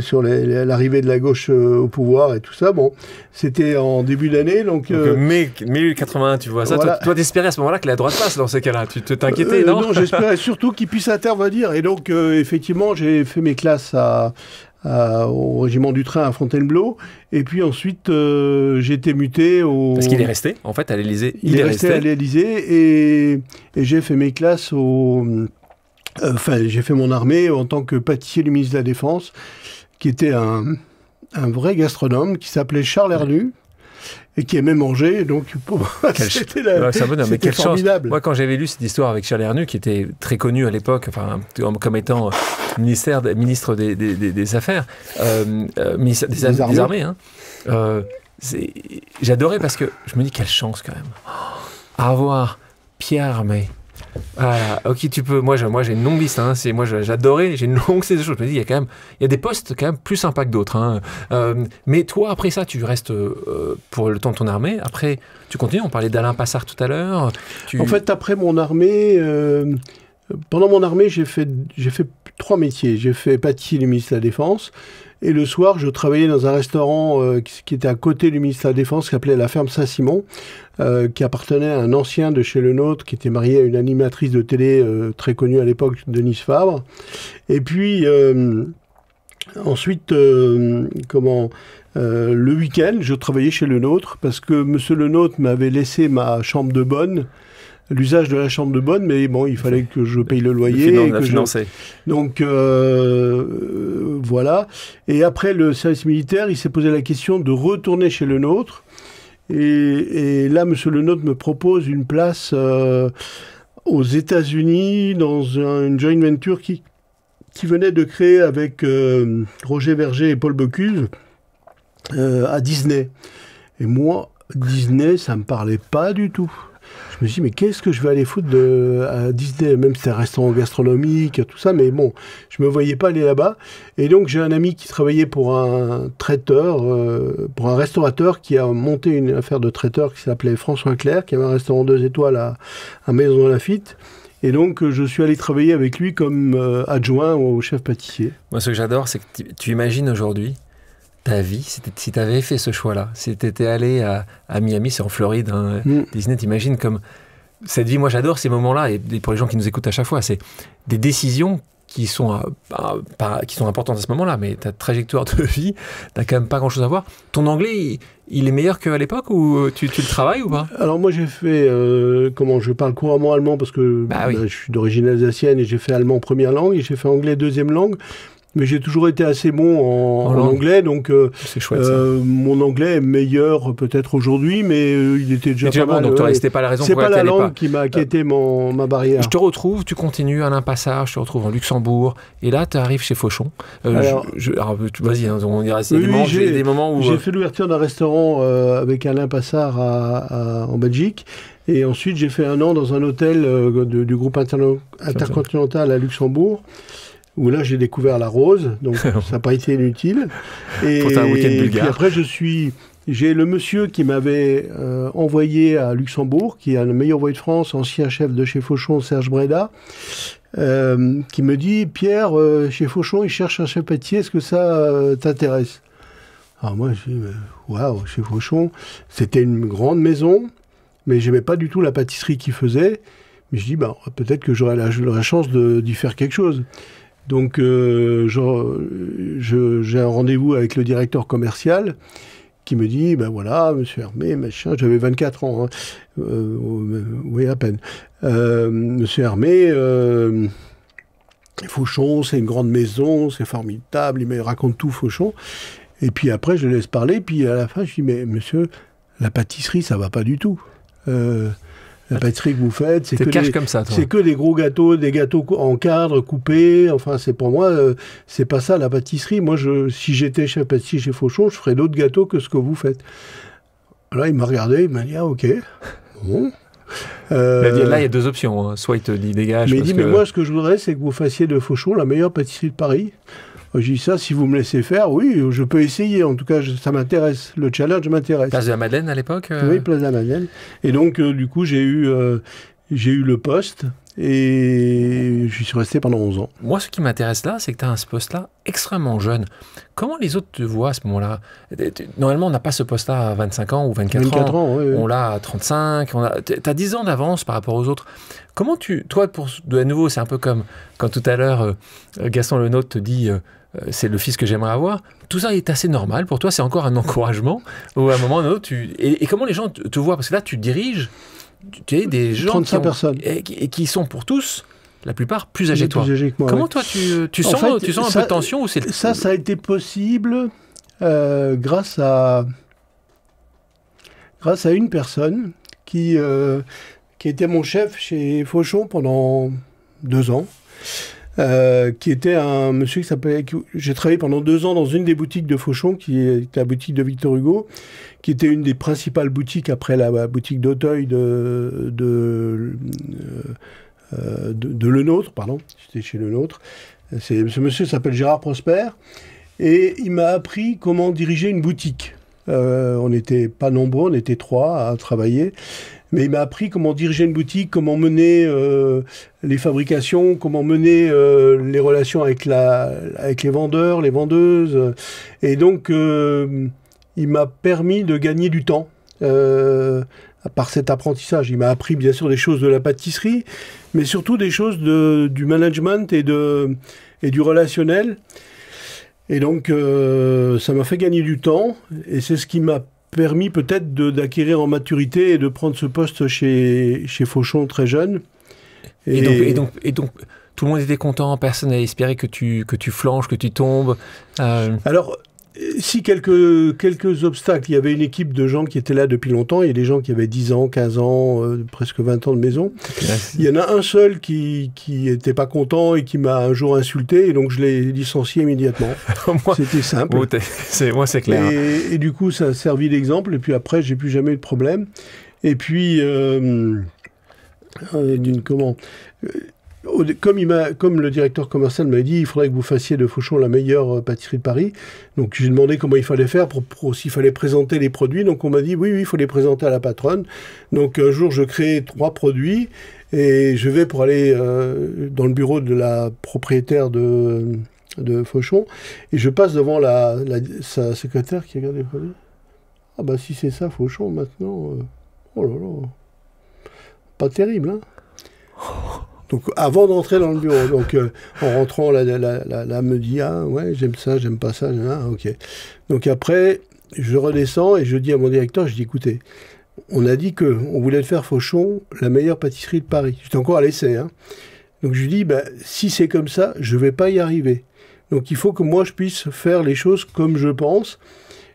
sur l'arrivée de la gauche au pouvoir et tout ça. Bon, c'était en début d'année, donc... mai 80, tu vois ça. Voilà. Toi, t'espérais à ce moment-là que la droite passe dans ces cas-là. Tu t'inquiétais, non? Non, j'espérais surtout qu'il puisse intervenir. Et donc, effectivement, j'ai fait mes classes au régiment du train à Fontainebleau, et puis ensuite j'ai été muté Parce qu'il est resté, en fait, à l'Élysée. Il est resté à l'Élysée, et j'ai fait mes classes j'ai fait mon armée en tant que pâtissier du ministre de la Défense, qui était un vrai gastronome, qui s'appelait Charles Hernu, et qui aimait manger, donc c'était formidable. Moi, quand j'avais lu cette histoire avec Charles Hernu, qui était très connu à l'époque, comme étant ministre des Affaires, ministre des Armées, hein, j'adorais parce que je me dis quelle chance quand même, avoir Pierre Hermé Ah, ok, tu peux. Moi, j'ai une longue liste. Hein. Moi, j'adorais. J'ai une longue liste de choses. Je me dis, il y a des postes quand même plus sympas que d'autres. Hein. Mais toi, après ça, tu restes pour le temps de ton armée. Après, tu continues. On parlait d'Alain Passard tout à l'heure. En fait, après mon armée, pendant mon armée, j'ai fait 3 métiers. J'ai fait pâtissier du ministère de la Défense. Et le soir, je travaillais dans un restaurant qui était à côté du ministère de la Défense, qui s'appelait la Ferme Saint-Simon, qui appartenait à un ancien de chez Le Nôtre, qui était marié à une animatrice de télé très connue à l'époque, Denise Fabre. Et puis, ensuite, le week-end, je travaillais chez Le Nôtre, parce que monsieur Le Nôtre m'avait laissé ma chambre de bonne, l'usage de la chambre de bonne, mais bon, il fallait que je paye le loyer. Donc, voilà. Et après le service militaire, il s'est posé la question de retourner chez Le Nôtre. Et là, monsieur Le Nôtre me propose une place aux États-Unis dans une joint venture qui venait de créer avec Roger Verger et Paul Bocuse à Disney. Et moi, Disney, ça me parlait pas du tout. Je me suis dit, mais qu'est-ce que je vais aller foutre à Disney? Même si c'était un restaurant gastronomique, tout ça, mais bon, je me voyais pas aller là-bas. Et donc, j'ai un ami qui travaillait pour un traiteur, pour un restaurateur qui a monté une affaire de traiteur qui s'appelait François Clerc, qui avait un restaurant 2 étoiles à Maisons-Laffitte. Et donc, je suis allé travailler avec lui comme adjoint au chef pâtissier. Moi, ce que j'adore, c'est que tu imagines aujourd'hui ta vie, si tu avais fait ce choix-là, si tu étais allé à Miami, c'est en Floride, hein, Disney, t'imagines comme cette vie. Moi, j'adore ces moments-là, et pour les gens qui nous écoutent à chaque fois, c'est des décisions qui sont importantes à ce moment-là, mais ta trajectoire de vie, t'as quand même pas grand-chose à voir. Ton anglais, il est meilleur qu'à l'époque, ou tu le travailles ou pas? Alors moi, j'ai fait, je parle couramment allemand parce que je suis d'origine alsacienne et j'ai fait allemand première langue et j'ai fait anglais deuxième langue. Mais j'ai toujours été assez bon en anglais, donc c'est chouette, mon anglais est meilleur peut-être aujourd'hui, mais il était déjà pas mal. Donc c'était pas la raison pour C'est laquelle pas la langue qui était ma barrière. Je te retrouve, tu continues Alain Passard, je te retrouve en Luxembourg, et là tu arrives chez Fauchon. Alors, vas-y, on ira. Des moments où j'ai fait l'ouverture d'un restaurant avec Alain Passard en Belgique. Et ensuite, j'ai fait 1 an dans un hôtel du groupe intercontinental à Luxembourg, où là, j'ai découvert la rose, donc ça n'a pas été inutile. Et puis après, j'ai le monsieur qui m'avait envoyé à Luxembourg, qui est le meilleur voyer de France, ancien chef de chez Fauchon, Serge Breda, qui me dit, Pierre, chez Fauchon, ils cherchent un chef pâtissier, est-ce que ça t'intéresse? Alors moi, je dis, waouh, chez Fauchon, c'était une grande maison, mais j'aimais pas du tout la pâtisserie qu'ils faisaient. Mais je dis, peut-être que j'aurais la chance d'y faire quelque chose. Donc, j'ai un rendez-vous avec le directeur commercial qui me dit, monsieur Hermé, machin, j'avais 24 ans, oui, à peine. Monsieur Hermé, Fauchon, c'est une grande maison, c'est formidable, il me raconte tout, Fauchon. Et puis après, je le laisse parler, puis à la fin, je dis, mais monsieur, la pâtisserie, ça va pas du tout. La pâtisserie que vous faites, c'est que des gros gâteaux, des gâteaux en cadre, coupés. Enfin, c'est pour moi, c'est pas ça la pâtisserie. Moi, si j'étais chef pâtissier chez Fauchon, je ferais d'autres gâteaux que ce que vous faites. Alors, il m'a regardé, il m'a dit, ah, ok. Bon. Là, il y a 2 options. Hein. Soit il te dit dégage. Mais il dit, mais moi, ce que je voudrais, c'est que vous fassiez de Fauchon la meilleure pâtisserie de Paris. J'ai dit ça, si vous me laissez faire, oui, je peux essayer. En tout cas, ça m'intéresse. Le challenge m'intéresse. Place de la Madeleine à l'époque Oui, Place de la Madeleine. Et donc, du coup, j'ai eu le poste et je suis resté pendant 11 ans. Moi, ce qui m'intéresse là, c'est que tu as ce poste-là extrêmement jeune. Comment les autres te voient à ce moment-là? Normalement, on n'a pas ce poste-là à 25 ans ou 24 ans. Oui. On l'a à 35. Tu as 10 ans d'avance par rapport aux autres. Comment toi, de nouveau, c'est un peu comme quand tout à l'heure, Gaston Le Nôtre te dit... c'est le fils que j'aimerais avoir. Tout ça est assez normal. Pour toi, c'est encore un encouragement. Ou à un moment ou à un autre, et comment les gens te voient? Parce que là, tu diriges des gens 35 personnes. Et qui sont pour tous, la plupart, plus âgés que toi. Plus âgés que moi, comment toi, tu sens un peu de tension ou c'est... Ça a été possible grâce à une personne qui était mon chef chez Fauchon pendant 2 ans. Qui était un monsieur qui s'appelait... J'ai travaillé pendant 2 ans dans une des boutiques de Fauchon, qui était la boutique de Victor Hugo, qui était une des principales boutiques après la boutique d'Auteuil de Le Nôtre, pardon. J'étais chez Le Nôtre. Ce monsieur s'appelle Gérard Prosper. Et il m'a appris comment diriger une boutique. On n'était pas nombreux, on était 3 à travailler. Mais il m'a appris comment diriger une boutique, comment mener les fabrications, comment mener les relations avec les vendeurs, les vendeuses. Et donc, il m'a permis de gagner du temps par cet apprentissage. Il m'a appris bien sûr des choses de la pâtisserie, mais surtout des choses du management et du relationnel. Et donc, ça m'a fait gagner du temps, et c'est ce qui m'a permis peut-être d'acquérir en maturité et de prendre ce poste chez Fauchon très jeune. Et donc, tout le monde était content, personne n'avait espéré que tu flanches, que tu tombes. Alors, si quelques obstacles, il y avait une équipe de gens qui étaient là depuis longtemps, il y a des gens qui avaient 10 ans, 15 ans, presque 20 ans de maison. Il y en a un seul qui n'était pas content et qui m'a un jour insulté, et donc je l'ai licencié immédiatement. C'était simple. Moi, c'est clair. Et du coup, ça a servi d'exemple, et puis après, j'ai plus jamais eu de problème. Et puis, comme le directeur commercial m'avait dit, il faudrait que vous fassiez de Fauchon la meilleure pâtisserie de Paris. Donc j'ai demandé comment il fallait faire s'il fallait présenter les produits. Donc on m'a dit oui, il faut les présenter à la patronne. Donc un jour je crée 3 produits et je vais pour aller dans le bureau de la propriétaire de Fauchon et je passe devant sa secrétaire qui regarde les produits. Ah bah si c'est ça Fauchon maintenant, oh là là, pas terrible hein. Donc, avant d'entrer dans le bureau, donc en rentrant, la me dit « Ah, ouais, j'aime ça, j'aime pas ça. » Ah, ok. Donc après, je redescends et je dis à mon directeur, je dis « Écoutez, on a dit qu'on voulait faire Fauchon la meilleure pâtisserie de Paris. » J'étais encore à l'essai. Hein. Donc je lui dis « Si c'est comme ça, je vais pas y arriver. Donc il faut que moi, je puisse faire les choses comme je pense.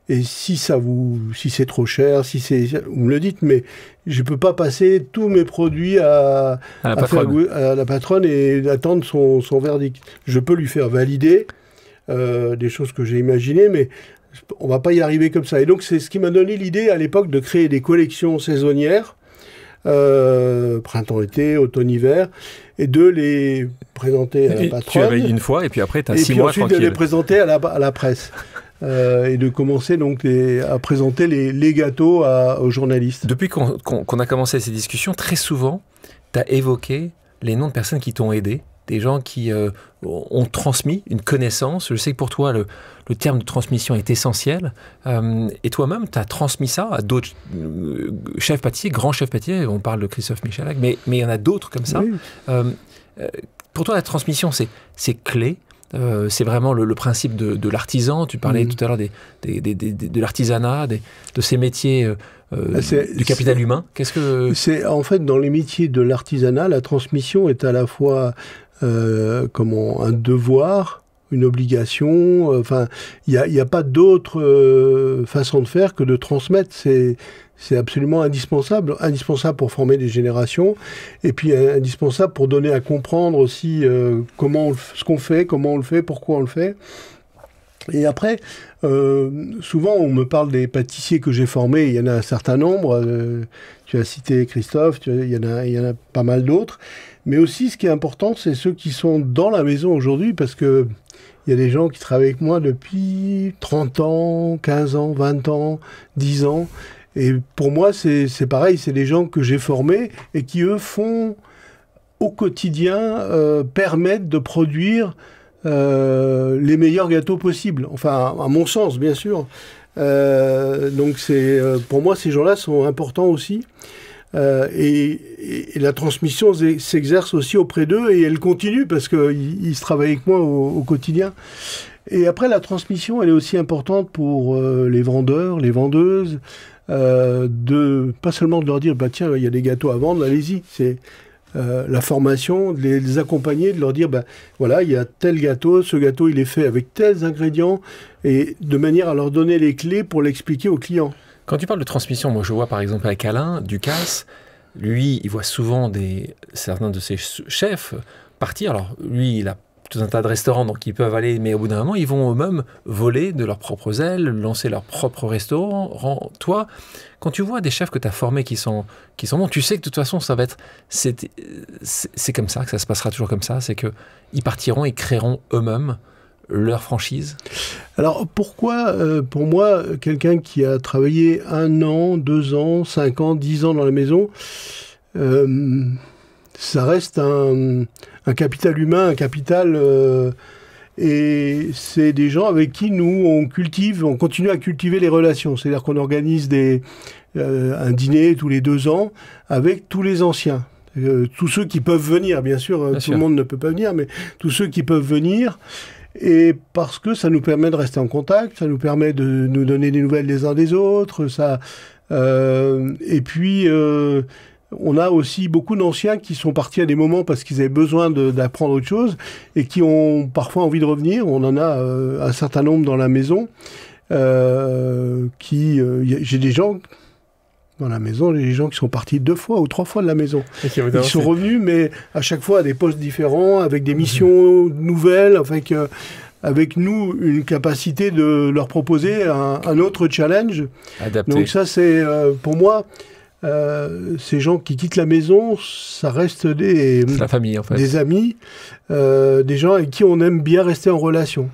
Et si c'est trop cher, vous me le dites, mais je peux pas passer tous mes produits à la patronne et attendre son verdict. Je peux lui faire valider des choses que j'ai imaginées, mais on va pas y arriver comme ça. Et donc c'est ce qui m'a donné l'idée à l'époque de créer des collections saisonnières, printemps-été, automne-hiver, et de les présenter à la patronne. Tu avais une fois, et puis après tu as 6 mois tranquille. Et puis ensuite de les présenter à la presse. Et de commencer donc à présenter les gâteaux aux journalistes. Depuis qu'on a commencé ces discussions, très souvent, tu as évoqué les noms de personnes qui t'ont aidé, des gens qui ont transmis une connaissance. Je sais que pour toi, le terme de transmission est essentiel. Et toi-même, tu as transmis ça à d'autres chefs pâtissiers, grands chefs pâtissiers. On parle de Christophe Michalak, mais il y en a d'autres comme ça. Oui. Pour toi, la transmission, c'est clé. C'est vraiment le principe de l'artisan. Tu parlais tout à l'heure de l'artisanat, de ces métiers du capital humain. C'est en fait dans les métiers de l'artisanat, la transmission est à la fois un devoir, une obligation. Enfin, il n'y a pas d'autre façon de faire que de transmettre. C'est absolument indispensable pour former des générations, et puis indispensable pour donner à comprendre aussi ce qu'on fait, comment on le fait, pourquoi on le fait. Et après, souvent on me parle des pâtissiers que j'ai formés, il y en a un certain nombre, tu as cité Christophe, il y en a pas mal d'autres, mais aussi ce qui est important, c'est ceux qui sont dans la maison aujourd'hui, parce que il y a des gens qui travaillent avec moi depuis 30 ans, 15 ans, 20 ans, 10 ans. Et pour moi, c'est pareil, c'est des gens que j'ai formés et qui, eux, font au quotidien, permettent de produire les meilleurs gâteaux possibles. Enfin, à mon sens, bien sûr. Donc, pour moi, ces gens-là sont importants aussi. Et la transmission s'exerce aussi auprès d'eux et elle continue parce qu'ils se travaillent avec moi au quotidien. Et après, la transmission, elle est aussi importante pour les vendeurs, les vendeuses, pas seulement de leur dire tiens, il y a des gâteaux à vendre, allez-y. C'est la formation, de les accompagner, de leur dire voilà, il y a tel gâteau, ce gâteau il est fait avec tels ingrédients, et de manière à leur donner les clés pour l'expliquer aux clients. Quand tu parles de transmission, moi je vois par exemple avec Alain Ducasse, lui il voit souvent certains de ses chefs partir. Alors lui il a tout un tas de restaurants, donc ils peuvent aller, mais au bout d'un moment, ils vont eux-mêmes voler de leurs propres ailes, lancer leur propre restaurant. Toi, quand tu vois des chefs que tu as formés qui sont bons, tu sais que de toute façon, ça va être... C'est comme ça, que ça se passera toujours comme ça, c'est qu'ils partiront, ils créeront eux-mêmes leur franchise. Alors pourquoi, pour moi, quelqu'un qui a travaillé 1 an, 2 ans, 5 ans, 10 ans dans la maison, ça reste un capital humain, un capital... et c'est des gens avec qui nous, on continue à cultiver les relations. C'est-à-dire qu'on organise un dîner tous les 2 ans avec tous les anciens. Tous ceux qui peuvent venir, bien sûr, tout le monde ne peut pas venir, mais tous ceux qui peuvent venir... Et parce que ça nous permet de rester en contact, ça nous permet de nous donner des nouvelles des uns des autres. Et puis, on a aussi beaucoup d'anciens qui sont partis à des moments parce qu'ils avaient besoin d'apprendre autre chose et qui ont parfois envie de revenir. On en a un certain nombre dans la maison. J'ai des gens... Dans la maison, j'ai des gens qui sont partis 2 fois ou 3 fois de la maison. Ils sont revenus, mais à chaque fois à des postes différents, avec des missions nouvelles, avec nous une capacité de leur proposer un autre challenge. Adapté. Donc ça, c'est pour moi, ces gens qui quittent la maison, ça reste la famille, en fait. Des amis, des gens avec qui on aime bien rester en relation.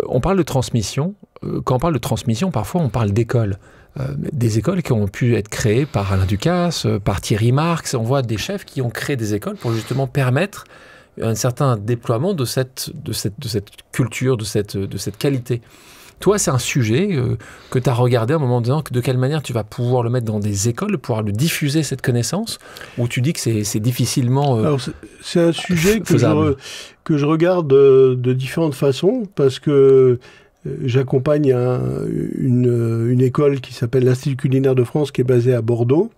On parle de transmission. Quand on parle de transmission, parfois on parle d'école. Des écoles qui ont pu être créées par Alain Ducasse, par Thierry Marx. On voit des chefs qui ont créé des écoles pour justement permettre un certain déploiement de cette culture, de cette qualité. Toi, c'est un sujet que tu as regardé à un moment donné, de quelle manière tu vas pouvoir le mettre dans des écoles, pouvoir le diffuser, cette connaissance, ou tu dis que c'est difficilement Alors, c'est un sujet que je regarde de différentes façons, parce que j'accompagne une école qui s'appelle l'Institut culinaire de France, qui est basée à Bordeaux.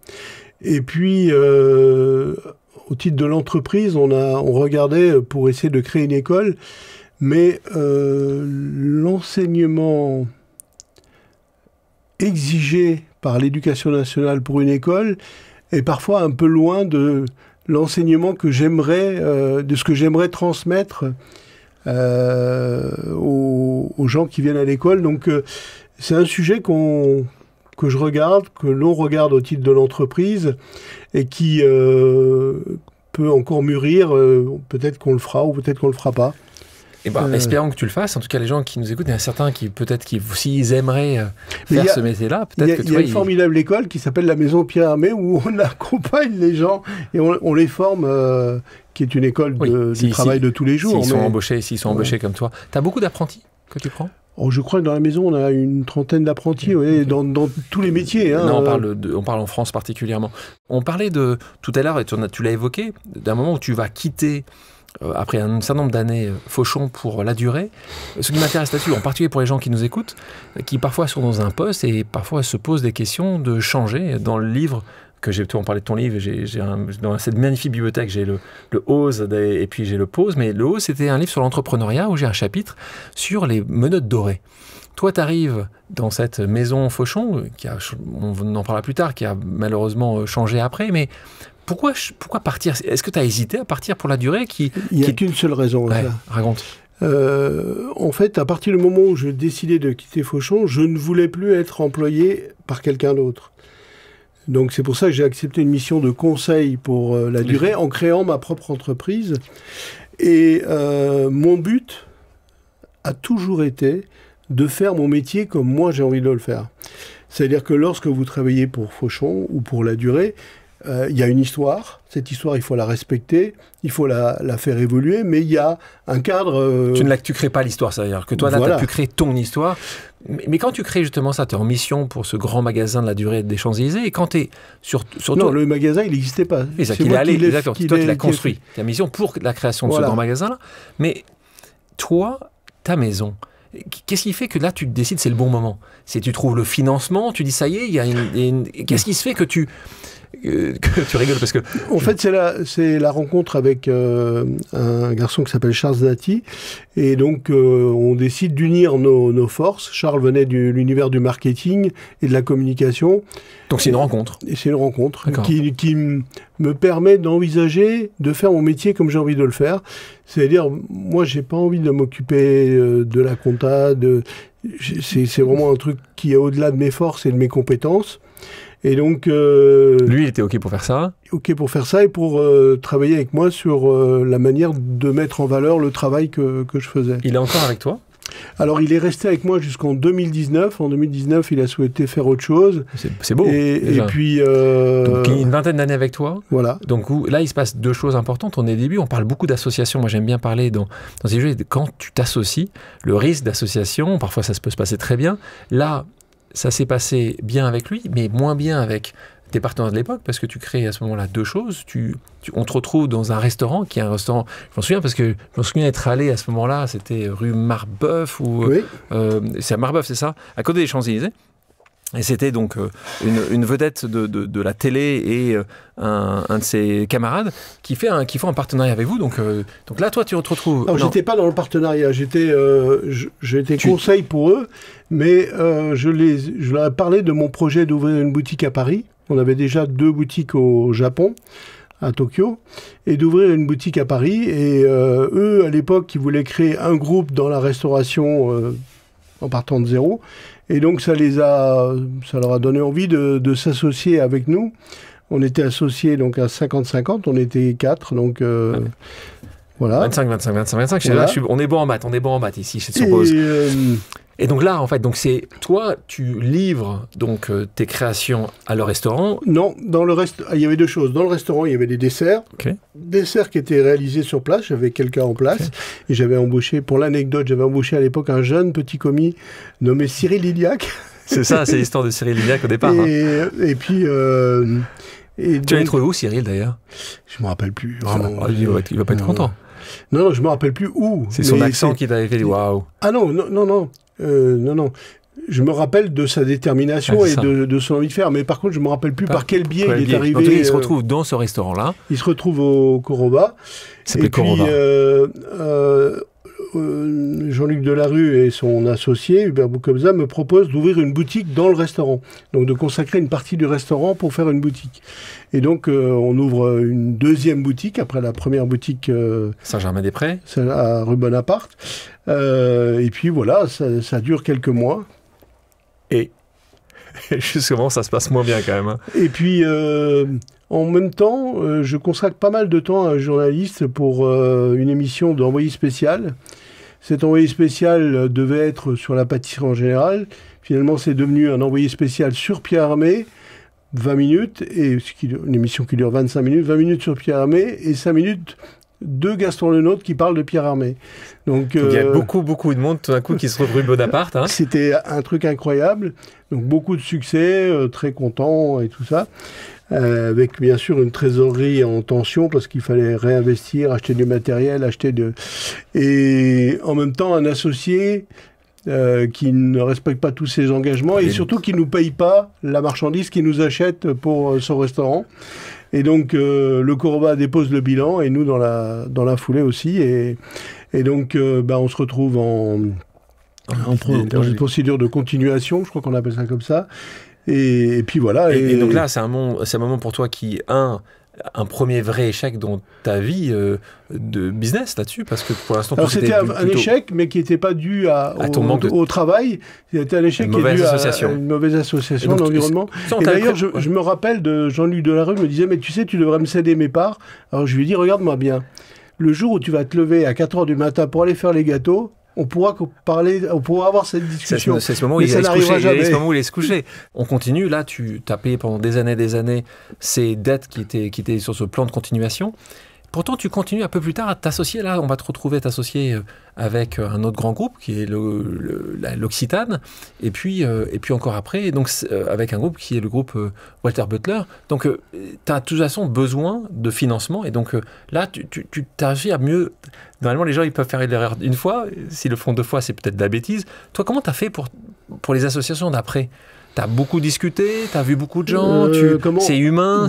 Et puis, au titre de l'entreprise, on regardait pour essayer de créer une école, mais l'enseignement exigé par l'éducation nationale pour une école est parfois un peu loin de l'enseignement de ce que j'aimerais transmettre aux gens qui viennent à l'école. Donc c'est un sujet que je regarde, que l'on regarde au titre de l'entreprise et qui peut encore mûrir. Peut-être qu'on le fera ou peut-être qu'on le fera pas. Eh ben, espérons que tu le fasses. En tout cas, les gens qui nous écoutent, il y en a certains qui peut-être s'ils aimeraient faire ce métier-là, peut-être que il y a une formidable école qui s'appelle la Maison Pierre Hermé, où on accompagne les gens et on les forme, qui est une école du travail de tous les jours. S'ils sont embauchés comme toi. Tu as beaucoup d'apprentis que tu prends ? Je crois que dans la maison, on a une trentaine d'apprentis, dans tous les métiers. Hein. Non, on parle en France particulièrement. On parlait tout à l'heure, et tu l'as évoqué, d'un moment où tu vas quitter... après un certain nombre d'années, Fauchon pour la durée. Ce qui m'intéresse là-dessus, en particulier pour les gens qui nous écoutent, qui parfois sont dans un poste et parfois se posent des questions de changer. Dans le livre, on parlait de ton livre, dans cette magnifique bibliothèque, j'ai le Ose et puis j'ai le Pose, mais le Ose, c'était un livre sur l'entrepreneuriat où j'ai un chapitre sur les menottes dorées. Toi, tu arrives dans cette maison Fauchon, on en parlera plus tard, qui a malheureusement changé après, mais pourquoi partir ? Est-ce que tu as hésité à partir pour la durée Il n'y a qu'une seule raison. Ouais, raconte. En fait, à partir du moment où je décidais de quitter Fauchon, je ne voulais plus être employé par quelqu'un d'autre. Donc c'est pour ça que j'ai accepté une mission de conseil pour la durée en créant ma propre entreprise. Et mon but a toujours été de faire mon métier comme moi j'ai envie de le faire. C'est-à-dire que lorsque vous travaillez pour Fauchon ou pour la durée, il y a une histoire. Cette histoire, il faut la respecter, il faut la faire évoluer, mais il y a un cadre... Tu crées pas l'histoire, c'est-à-dire que toi, là, tu as pu créer ton histoire. Mais quand tu crées justement ça, tu es en mission pour ce grand magasin de la durée des Champs-Élysées, et quand tu es sur non, le magasin, il n'existait pas. C'est toi qui l'as construit. Tu as mission pour la création de ce grand magasin-là. Mais toi, ta maison... Qu'est-ce qui fait que là, tu te décides, c'est le bon moment ? Tu trouves le financement, tu dis, ça y est, qu'est-ce qui se fait que que tu rigoles parce que... En fait, c'est la rencontre avec un garçon qui s'appelle Charles Dati. Et donc, on décide d'unir nos forces. Charles venait de l'univers du marketing et de la communication. Donc, c'est une rencontre. Et c'est une rencontre qui me permet d'envisager de faire mon métier comme j'ai envie de le faire. C'est-à-dire, moi, j'ai pas envie de m'occuper de la compta. C'est vraiment un truc qui est au-delà de mes forces et de mes compétences. Et donc... lui, il était OK pour faire ça. OK pour faire ça et pour travailler avec moi sur la manière de mettre en valeur le travail que je faisais. Il est encore avec toi? Alors, il est resté avec moi jusqu'en 2019. En 2019, il a souhaité faire autre chose. C'est beau. Et puis... Donc, il y a une vingtaine d'années avec toi. Voilà. Donc, là, il se passe deux choses importantes. On est au début, on parle beaucoup d'associations. Moi, j'aime bien parler dans ces jeux. Quand tu t'associes, le risque d'association, parfois, ça peut se passer très bien. Là, ça s'est passé bien avec lui, mais moins bien avec tes partenaires de l'époque, parce que tu crées à ce moment-là deux choses. On te retrouve dans un restaurant, qui est un restaurant... Je m'en souviens, parce que je me souviens être allé à ce moment-là, c'était rue Marbeuf, ou... Oui. C'est à Marbeuf, c'est ça? À côté des Champs-Élysées. Et c'était donc une vedette de la télé et un de ses camarades qui font un partenariat avec vous. Donc là, toi, tu te retrouves... Alors, j'étais pas dans le partenariat. J'étais conseil pour eux, mais je leur ai parlé de mon projet d'ouvrir une boutique à Paris. On avait déjà 2 boutiques au Japon, à Tokyo, et d'ouvrir une boutique à Paris. Et eux, à l'époque, ils voulaient créer un groupe dans la restauration en partant de zéro. Et donc, ça leur a donné envie de s'associer avec nous. On était associés donc à 50-50, on était 4, donc voilà. 25. Voilà. Là, on est bon en maths ici, je te suppose. Et donc là, en fait, c'est toi, tu livres donc tes créations à le restaurant. Non, il y avait 2 choses. Dans le restaurant, il y avait des desserts. Okay. Desserts qui étaient réalisés sur place. J'avais quelqu'un en place. Okay. Et j'avais embauché, pour l'anecdote, à l'époque un jeune petit commis nommé Cyril Liliac. C'est ça, c'est l'histoire de Cyril Liliac au départ. Et puis... tu l'as trouvé où, Cyril, d'ailleurs? Je ne me rappelle plus. Vraiment. Il va pas être content. Non, je ne me rappelle plus où. C'est son accent qui t'avait fait du waouh. Ah non. Non. Je me rappelle de sa détermination et de son envie de faire, mais par contre, je ne me rappelle plus par quel biais il est arrivé. En tout cas, il se retrouve dans ce restaurant-là. Il se retrouve au Coroba. Il s'appelait Coroba. Jean-Luc Delarue et son associé, Hubert Boukobza, me proposent d'ouvrir une boutique dans le restaurant. Donc de consacrer une partie du restaurant pour faire une boutique. Et donc on ouvre une 2e boutique, après la première boutique... Saint-Germain-des-Prés. À rue Bonaparte. Et puis voilà, ça dure quelques mois. Et justement, ça se passe moins bien quand même. Hein. Et puis... en même temps, je consacre pas mal de temps à un journaliste pour une émission d'envoyé spécial. Cet envoyé spécial devait être sur la pâtisserie en général. Finalement, c'est devenu un envoyé spécial sur Pierre Hermé, 20 minutes, et une émission qui dure 25 minutes, 20 minutes sur Pierre Hermé, et 5 minutes de Gaston Lenôtre qui parle de Pierre Hermé. Donc, il y a beaucoup de monde tout d'un coup qui se retrouve rue Bonaparte. Hein. C'était un truc incroyable. Donc beaucoup de succès, très content et tout ça. Avec bien sûr une trésorerie en tension parce qu'il fallait réinvestir, acheter du matériel, et en même temps un associé qui ne respecte pas tous ses engagements et surtout qui ne nous paye pas la marchandise qu'il nous achète pour son restaurant. Et donc le Coroba dépose le bilan et nous dans la foulée aussi, et donc on se retrouve dans une procédure de continuation, je crois qu'on appelle ça comme ça. Et puis voilà. Et donc là, c'est un moment pour toi qui, un premier vrai échec dans ta vie de business là-dessus, parce que pour l'instant... Alors c'était un échec, mais qui n'était pas dû au travail. C'était un échec qui est dû à une mauvaise association d'environnement. Et d'ailleurs, je me rappelle de Jean-Luc Delarue me disait, mais tu sais, tu devrais me céder mes parts. Alors je lui ai dit, regarde-moi bien. Le jour où tu vas te lever à 4h du matin pour aller faire les gâteaux, on pourra avoir cette discussion. C'est ce moment où il allait se coucher. On continue. Là, tu as payé pendant des années ces dettes qui étaient sur ce plan de continuation. Pourtant, tu continues un peu plus tard à t'associer. Là, on va te retrouver t'associer avec un autre grand groupe qui est l'Occitane. Et puis encore après, donc, avec un groupe qui est le groupe Walter Butler. Donc, tu as de toute façon besoin de financement. Et donc, là, tu t'agis à mieux... Normalement, les gens, ils peuvent faire l'erreur une fois. S'ils le font 2 fois, c'est peut-être de la bêtise. Toi, comment tu as fait pour les associations d'après ? T'as beaucoup discuté, t'as vu beaucoup de gens, c'est humain,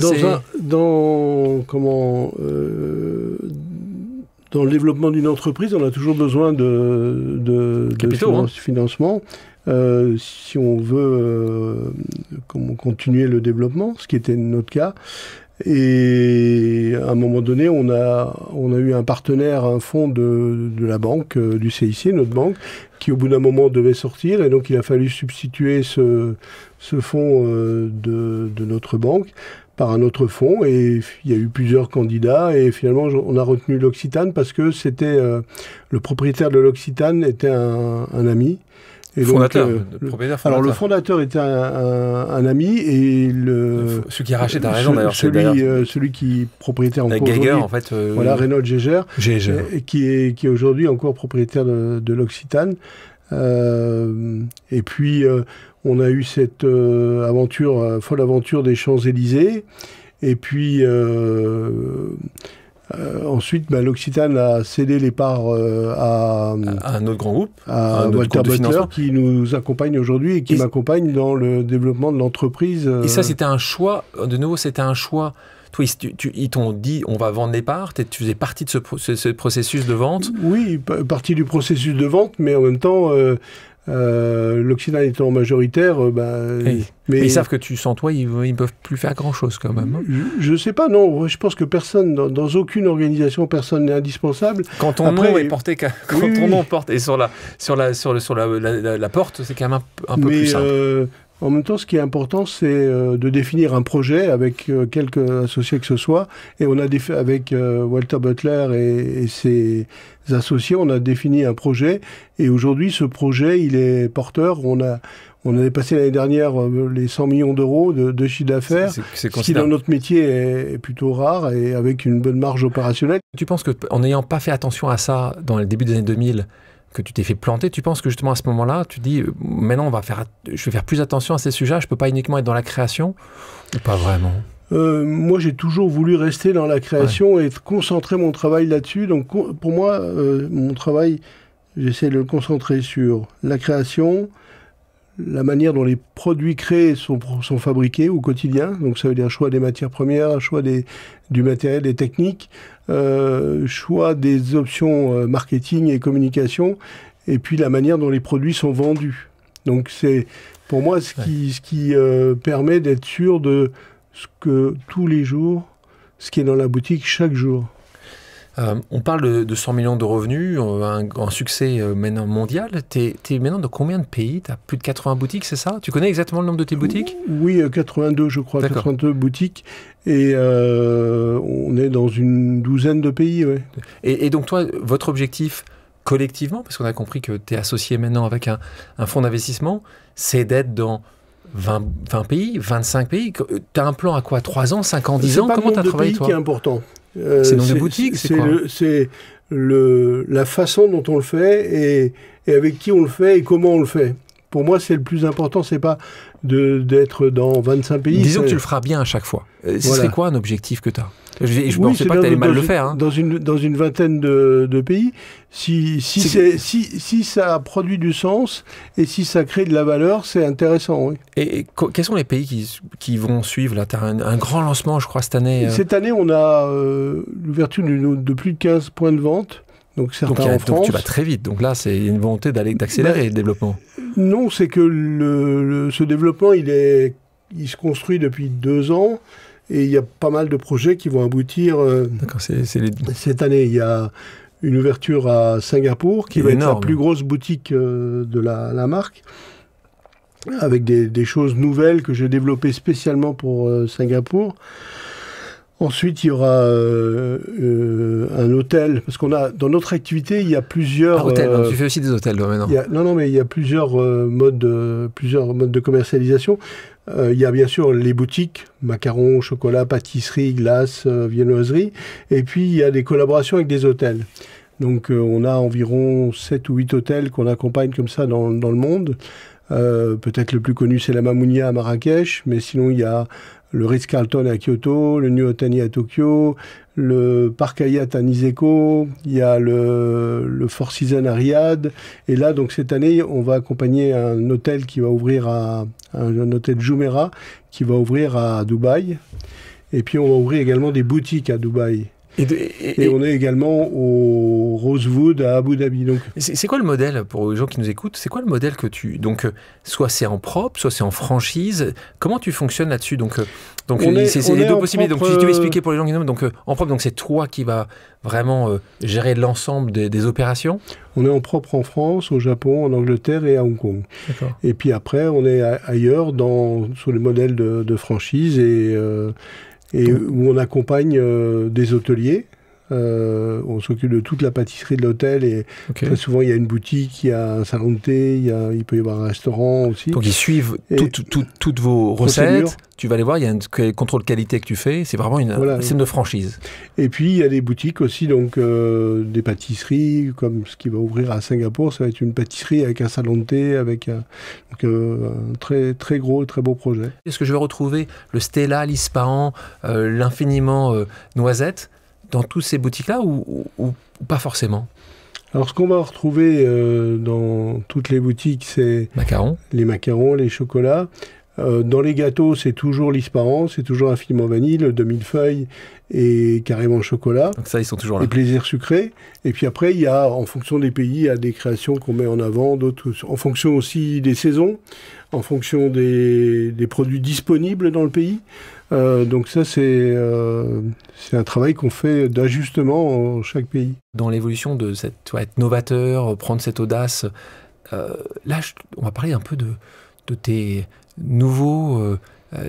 dans le développement d'une entreprise, on a toujours besoin de financement. Si on veut continuer le développement, ce qui était notre cas. Et à un moment donné, on a eu un partenaire, un fonds de la banque, du CIC, notre banque, qui au bout d'un moment devait sortir. Et donc il a fallu substituer ce fonds de notre banque par un autre fonds, et il y a eu plusieurs candidats, et finalement on a retenu l'Occitane parce que c'était le propriétaire de l'Occitane était un ami. Et fondateur, donc, propriétaire fondateur. Alors le fondateur était un ami, et celui qui a racheté, t'as raison d'ailleurs. Celui qui est propriétaire encore aujourd'hui. En fait. Voilà, Renaud Geiger, qui est aujourd'hui encore propriétaire de l'Occitane. Et puis on a eu cette folle aventure des Champs-Élysées. Et puis ensuite, l'Occitane a cédé les parts à un autre grand groupe, à Walter Butler, qui nous accompagne aujourd'hui et qui m'accompagne dans le développement de l'entreprise. Et ça, c'était un choix, de nouveau, c'était un choix. Toi, ils t'ont dit, on va vendre les parts, tu faisais partie de ce processus de vente? Oui, partie du processus de vente, mais en même temps, l'Occitane étant majoritaire, mais ils savent que sans toi, ils ne peuvent plus faire grand-chose quand même. Je ne sais pas, non. Je pense que personne, dans aucune organisation, personne n'est indispensable. Quand ton nom est porté, ton nom porte et sur la porte, c'est quand même un peu plus simple. En même temps, ce qui est important, c'est de définir un projet avec quelques associés que ce soit. Et on a avec Walter Butler et ses associés, on a défini un projet. Et aujourd'hui, ce projet, il est porteur. On a dépassé l'année dernière les 100 millions d'euros de chiffre d'affaires, ce qui dans notre métier est plutôt rare, et avec une bonne marge opérationnelle. Tu penses qu'en n'ayant pas fait attention à ça dans le début des années 2000, que tu t'es fait planter, tu penses que justement à ce moment-là, tu dis, maintenant je vais faire plus attention à ces sujets, je ne peux pas uniquement être dans la création, ou pas vraiment? Moi, j'ai toujours voulu rester dans la création et concentrer mon travail là-dessus. Donc, pour moi, mon travail, j'essaie de le concentrer sur la création, la manière dont les produits créés sont fabriqués au quotidien. Donc, ça veut dire choix des matières premières, choix du matériel, des techniques, choix des options marketing et communication, et puis la manière dont les produits sont vendus. Donc, c'est pour moi ce qui permet d'être sûr de ce que tous les jours, ce qui est dans la boutique chaque jour. On parle de 100 millions de revenus, un succès maintenant mondial. Tu es maintenant dans combien de pays? Tu as plus de 80 boutiques, c'est ça? Tu connais exactement le nombre de tes boutiques? Oui, 82 je crois, 82 boutiques. Et on est dans une douzaine de pays. Ouais. Et donc toi, votre objectif collectivement, parce qu'on a compris que tu es associé maintenant avec un fonds d'investissement, c'est d'être dans 20 pays, 25 pays. Tu as un plan à quoi? 3 ans, 5 ans, 10 ans? Comment tu as travaillé, toi? C'est le nombre de pays qui est important. C'est le nombre de boutiques, c'est quoi? C'est la façon dont on le fait et avec qui on le fait et comment on le fait. Pour moi, c'est le plus important, c'est pas d'être dans 25 pays. Disons que tu le feras bien à chaque fois. Ce serait quoi un objectif que tu as? Je ne pensais pas que tu allais mal le faire. Hein. Dans une vingtaine de pays, si ça produit du sens et si ça crée de la valeur, c'est intéressant. Oui. Et quels sont les pays qui vont suivre là? Tu as un grand lancement, je crois, cette année. Cette année, on a l'ouverture de plus de 15 points de vente. Donc certains en France. Donc tu vas très vite. Donc là, c'est une volonté d'accélérer le développement. Non, c'est que ce développement, il se construit depuis 2 ans. Et il y a pas mal de projets qui vont aboutir. Cette année, il y a une ouverture à Singapour, qui va être la plus grosse boutique de la marque, avec des choses nouvelles que j'ai développées spécialement pour Singapour. Ensuite, il y aura un hôtel, parce qu'on a dans notre activité, il y a plusieurs. Hôtel, tu fais aussi des hôtels, toi, maintenant. Mais il y a plusieurs modes de commercialisation. Il y a bien sûr les boutiques, macarons, chocolat, pâtisserie, glace, viennoiserie. Et puis, il y a des collaborations avec des hôtels. Donc, on a environ 7 ou 8 hôtels qu'on accompagne comme ça dans le monde. Peut-être le plus connu, c'est la Mamounia à Marrakech. Mais sinon, il y a le Ritz-Carlton à Kyoto, le New Otani à Tokyo, le Parc Hyatt à Niseko, il y a le Four Seasons à Riyad. Et là, donc cette année, on va accompagner un hôtel qui va ouvrir un hôtel Jumeirah qui va ouvrir à Dubaï. Et puis on va ouvrir également des boutiques à Dubaï. Et on est également au Rosewood à Abu Dhabi. Donc. C'est quoi le modèle, pour les gens qui nous écoutent, c'est quoi le modèle que tu... Donc, soit c'est en propre, soit c'est en franchise. Comment tu fonctionnes là-dessus? Donc c'est les deux possibilités. Donc, tu veux expliquer pour les gens qui nous... Donc, en propre, donc c'est toi qui vas vraiment gérer l'ensemble des opérations? On est en propre en France, au Japon, en Angleterre et à Hong Kong. Et puis après, on est ailleurs sur les modèles de franchise et où on accompagne des hôteliers. On s'occupe de toute la pâtisserie de l'hôtel et très souvent il y a une boutique, il y a un salon de thé, il peut y avoir un restaurant aussi. Donc ils suivent toutes vos recettes, tu vas les voir, il y a un contrôle qualité que tu fais, c'est vraiment une scène de franchise. Et puis il y a des boutiques aussi, donc des pâtisseries, comme ce qui va ouvrir à Singapour, ça va être une pâtisserie avec un salon de thé, avec un très, très gros, très beau projet. Est-ce que je vais retrouver le Stella, l'Ispahan, l'infiniment Noisette dans toutes ces boutiques-là ou pas forcément? Alors, ce qu'on va retrouver dans toutes les boutiques, c'est les macarons, les chocolats. Dans les gâteaux, c'est toujours l'Ispahan, c'est toujours infiniment vanille, le demi-feuille et carrément chocolat. Donc ça, ils sont toujours là. Les plaisirs sucrés. Et puis après, il y a, en fonction des pays, il y a des créations qu'on met en avant, d'autres en fonction aussi des saisons, en fonction des produits disponibles dans le pays. Donc ça, c'est un travail qu'on fait d'ajustement en chaque pays. Dans l'évolution de être novateur, prendre cette audace, là, on va parler un peu de tes nouveaux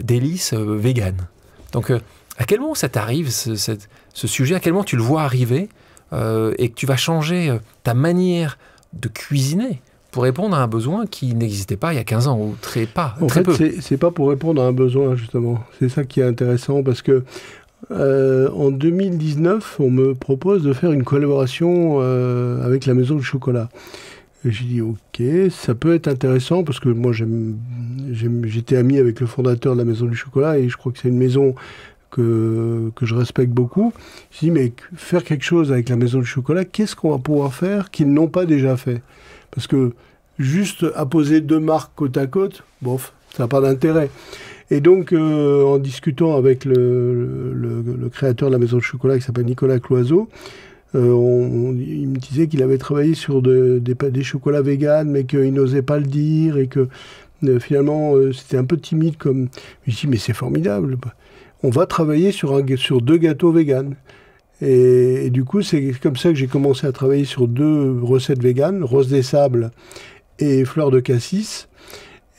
délices véganes. Donc, à quel moment ça t'arrive, ce sujet? À quel moment tu le vois arriver et que tu vas changer ta manière de cuisiner pour répondre à un besoin qui n'existait pas il y a 15 ans, ou très peu. C'est pas pour répondre à un besoin, justement. C'est ça qui est intéressant, parce que en 2019, on me propose de faire une collaboration avec la Maison du Chocolat. Et j'ai dit, ok, ça peut être intéressant, parce que moi, j'étais ami avec le fondateur de la Maison du Chocolat, et je crois que c'est une maison que je respecte beaucoup. Je dis, mais faire quelque chose avec la Maison du Chocolat, qu'est-ce qu'on va pouvoir faire qu'ils n'ont pas déjà fait? Parce que juste apposer deux marques côte à côte, bof, ça n'a pas d'intérêt. Et donc, en discutant avec le créateur de la Maison de Chocolat, qui s'appelle Nicolas Cloiseau, il me disait qu'il avait travaillé sur des chocolats véganes, mais qu'il n'osait pas le dire, et que finalement, c'était un peu timide. Je me dis, mais c'est formidable. On va travailler sur 2 gâteaux véganes. Et du coup, c'est comme ça que j'ai commencé à travailler sur 2 recettes véganes, rose des sables et fleur de cassis.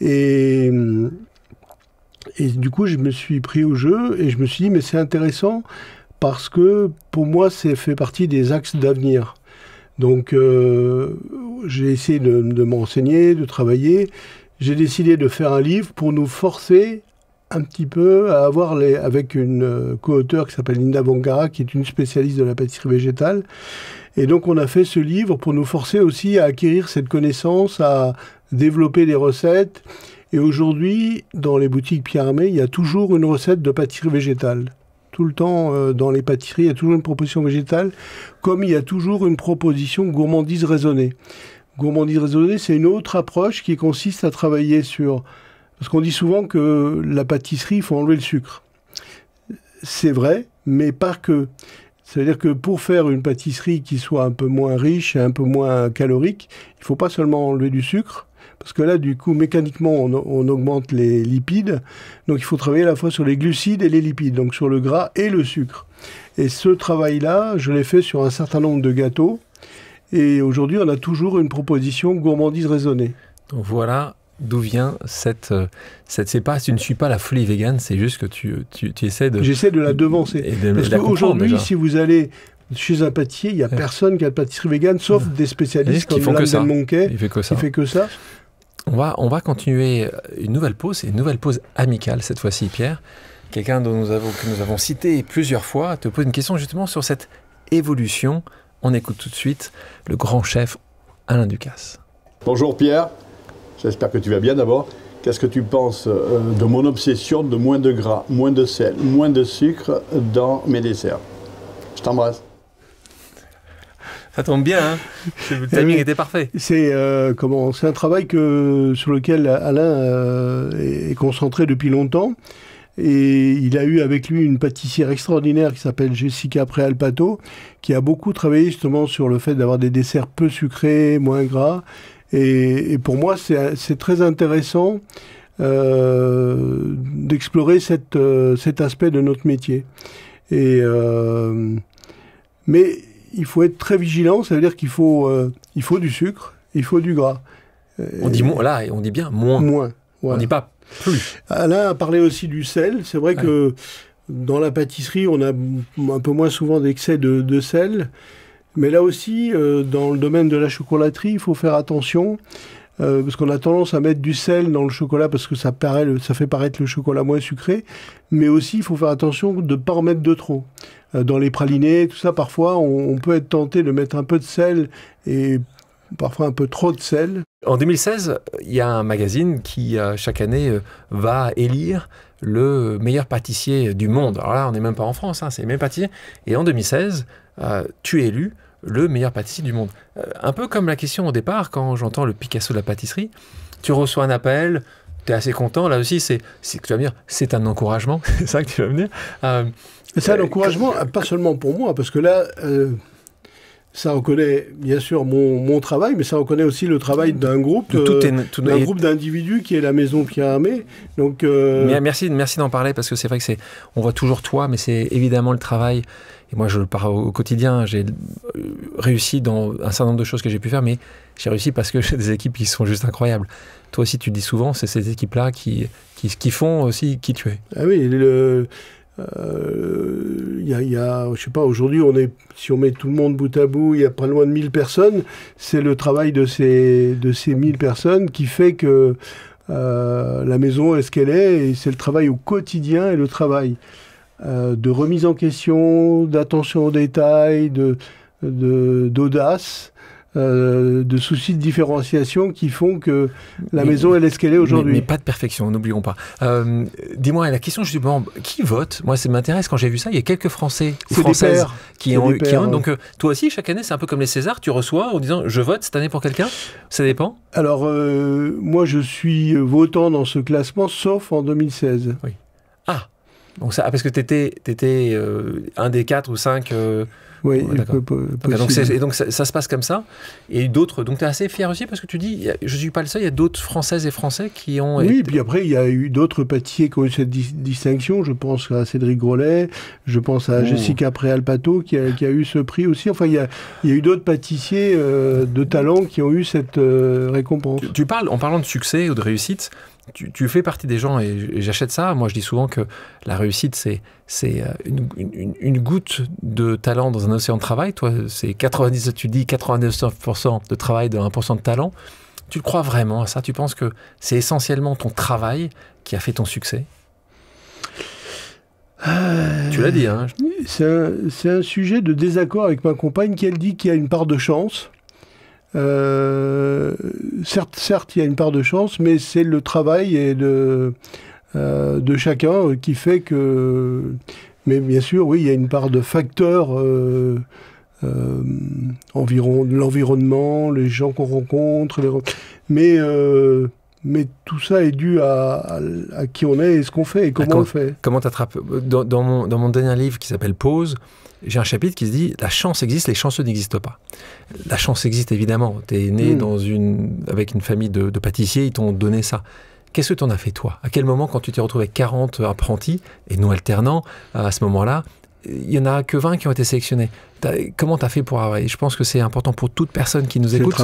Et du coup, je me suis pris au jeu et je me suis dit, mais c'est intéressant parce que pour moi, c'est fait partie des axes d'avenir. Donc, j'ai essayé de m'enseigner, de travailler. J'ai décidé de faire un livre pour nous forcer un petit peu à avoir avec une co-auteure qui s'appelle Linda Bongara, qui est une spécialiste de la pâtisserie végétale. Et donc, on a fait ce livre pour nous forcer aussi à acquérir cette connaissance, à développer des recettes. Et aujourd'hui, dans les boutiques Pierre Hermé, il y a toujours une recette de pâtisserie végétale. Tout le temps, dans les pâtisseries, il y a toujours une proposition végétale, comme il y a toujours une proposition gourmandise raisonnée. Gourmandise raisonnée, c'est une autre approche qui consiste à travailler sur... Parce qu'on dit souvent que la pâtisserie, il faut enlever le sucre. C'est vrai, mais pas que. C'est-à-dire que pour faire une pâtisserie qui soit un peu moins riche et un peu moins calorique, il ne faut pas seulement enlever du sucre, parce que là, du coup, mécaniquement, on augmente les lipides. Donc, il faut travailler à la fois sur les glucides et les lipides, donc sur le gras et le sucre. Et ce travail-là, je l'ai fait sur un certain nombre de gâteaux. Et aujourd'hui, on a toujours une proposition gourmandise raisonnée. Donc voilà d'où vient cette c'est pas, tu ne suis pas la folie végane, c'est juste que tu essaies de... J'essaie de la devancer. Parce qu'aujourd'hui, si vous allez chez un pâtissier, il n'y a personne qui a de pâtisserie végane, sauf des spécialistes comme Lam Del Monquet, qui fait que ça. On va continuer une nouvelle pause, et une nouvelle pause amicale cette fois-ci, Pierre. Quelqu'un que nous avons cité plusieurs fois te pose une question justement sur cette évolution. On écoute tout de suite le grand chef Alain Ducasse. Bonjour Pierre, j'espère que tu vas bien d'abord. qu'est-ce que tu penses de mon obsession de moins de gras, moins de sel, moins de sucre dans mes desserts? Je t'embrasse. Ça tombe bien, hein. Le timing était parfait. C'est un travail sur lequel Alain est concentré depuis longtemps. Et il a eu avec lui une pâtissière extraordinaire qui s'appelle Jessica Préalpato, qui a beaucoup travaillé justement sur le fait d'avoir des desserts peu sucrés, moins gras. Et pour moi, c'est très intéressant d'explorer cet aspect de notre métier. Mais il faut être très vigilant, ça veut dire qu'il faut du sucre, il faut du gras. On dit bien moins. Moins. Voilà. On dit pas plus. Alain a parlé aussi du sel. C'est vrai que dans la pâtisserie, on a un peu moins souvent d'excès de sel. Mais là aussi, dans le domaine de la chocolaterie, il faut faire attention. Parce qu'on a tendance à mettre du sel dans le chocolat parce que ça fait paraître le chocolat moins sucré. Mais aussi, il faut faire attention de ne pas en mettre de trop. Dans les pralinés, tout ça, parfois, on peut être tenté de mettre un peu de sel et parfois un peu trop de sel. En 2016, il y a un magazine qui, chaque année, va élire le meilleur pâtissier du monde. Alors là, on n'est même pas en France, hein, c'est le meilleur pâtissier. Et en 2016, tu es élu le meilleur pâtissier du monde. Un peu comme la question au départ, quand j'entends le Picasso de la pâtisserie, tu reçois un appel, tu es assez content. Là aussi, c'est que tu vas me dire, c'est un encouragement, c'est ça que tu vas me dire. C'est un encouragement, pas seulement pour moi, parce que là... ça reconnaît bien sûr mon travail, mais ça reconnaît aussi le travail d'un groupe, d'un groupe d'individus qui est la Maison Pierre Hermé. Donc, merci d'en parler, parce que c'est vrai que on voit toujours toi, mais c'est évidemment le travail. Et moi, je le parle au quotidien. J'ai réussi dans un certain nombre de choses que j'ai pu faire, mais j'ai réussi parce que j'ai des équipes qui sont juste incroyables. Toi aussi, tu le dis souvent, c'est ces équipes-là qui font aussi qui tu es. Ah oui, je sais pas, aujourd'hui, si on met tout le monde bout à bout, il y a pas loin de 1000 personnes. C'est le travail de ces 1000 personnes qui fait que la maison est ce qu'elle est, et c'est le travail au quotidien et le travail de remise en question, d'attention aux détails, d'audace, de soucis de différenciation qui font que la maison elle est ce qu'elle est aujourd'hui. Mais pas de perfection, n'oublions pas. Dis-moi, la question justement, qui vote? Moi, ça m'intéresse. Quand j'ai vu ça, il y a quelques Français ou Françaises qui ont. Donc, toi aussi, chaque année, c'est un peu comme les Césars, tu reçois en disant je vote cette année pour quelqu'un? Ça dépend? Alors, moi, je suis votant dans ce classement, sauf en 2016. Oui. Ah, donc ça, parce que tu étais un des 4 ou 5. Oui, donc ça se passe comme ça. Et d'autres, donc tu es assez fier aussi parce que tu dis, je ne suis pas le seul, il y a d'autres Françaises et Français qui ont... Oui, puis après, il y a eu d'autres pâtissiers qui ont eu cette distinction. Je pense à Cédric Grolet, je pense à Jessica Préalpato qui a eu ce prix aussi. Enfin, il y a eu d'autres pâtissiers de talent qui ont eu cette récompense. Tu parles, en parlant de succès ou de réussite, tu fais partie des gens, et j'achète ça. Moi, je dis souvent que la réussite, c'est une goutte de talent dans un océan de travail. Toi, c'est 99% de travail de 1% de talent. Tu le crois vraiment à ça? Tu penses que c'est essentiellement ton travail qui a fait ton succès? Tu l'as dit, hein? C'est un sujet de désaccord avec ma compagne qui, elle, dit qu'il y a une part de chance. Certes, il y a une part de chance, mais c'est le travail de chacun qui fait que... Mais bien sûr, oui, il y a une part de facteurs l'environnement, les gens qu'on rencontre, mais tout ça est dû à qui on est et ce qu'on fait et comment on le fait. Comment t'attrapes? Dans mon dernier livre qui s'appelle Pause, j'ai un chapitre qui se dit « La chance existe, les chanceux n'existent pas ». La chance existe évidemment. Tu es né avec une famille de pâtissiers, ils t'ont donné ça. Qu'est-ce que tu en as fait toi? À quel moment, quand tu t'es retrouvé avec 40 apprentis et non alternants, à ce moment-là, il n'y en a que 20 qui ont été sélectionnés. Comment tu as fait pour avoir... Je pense que c'est important pour toute personne qui nous écoute. C'est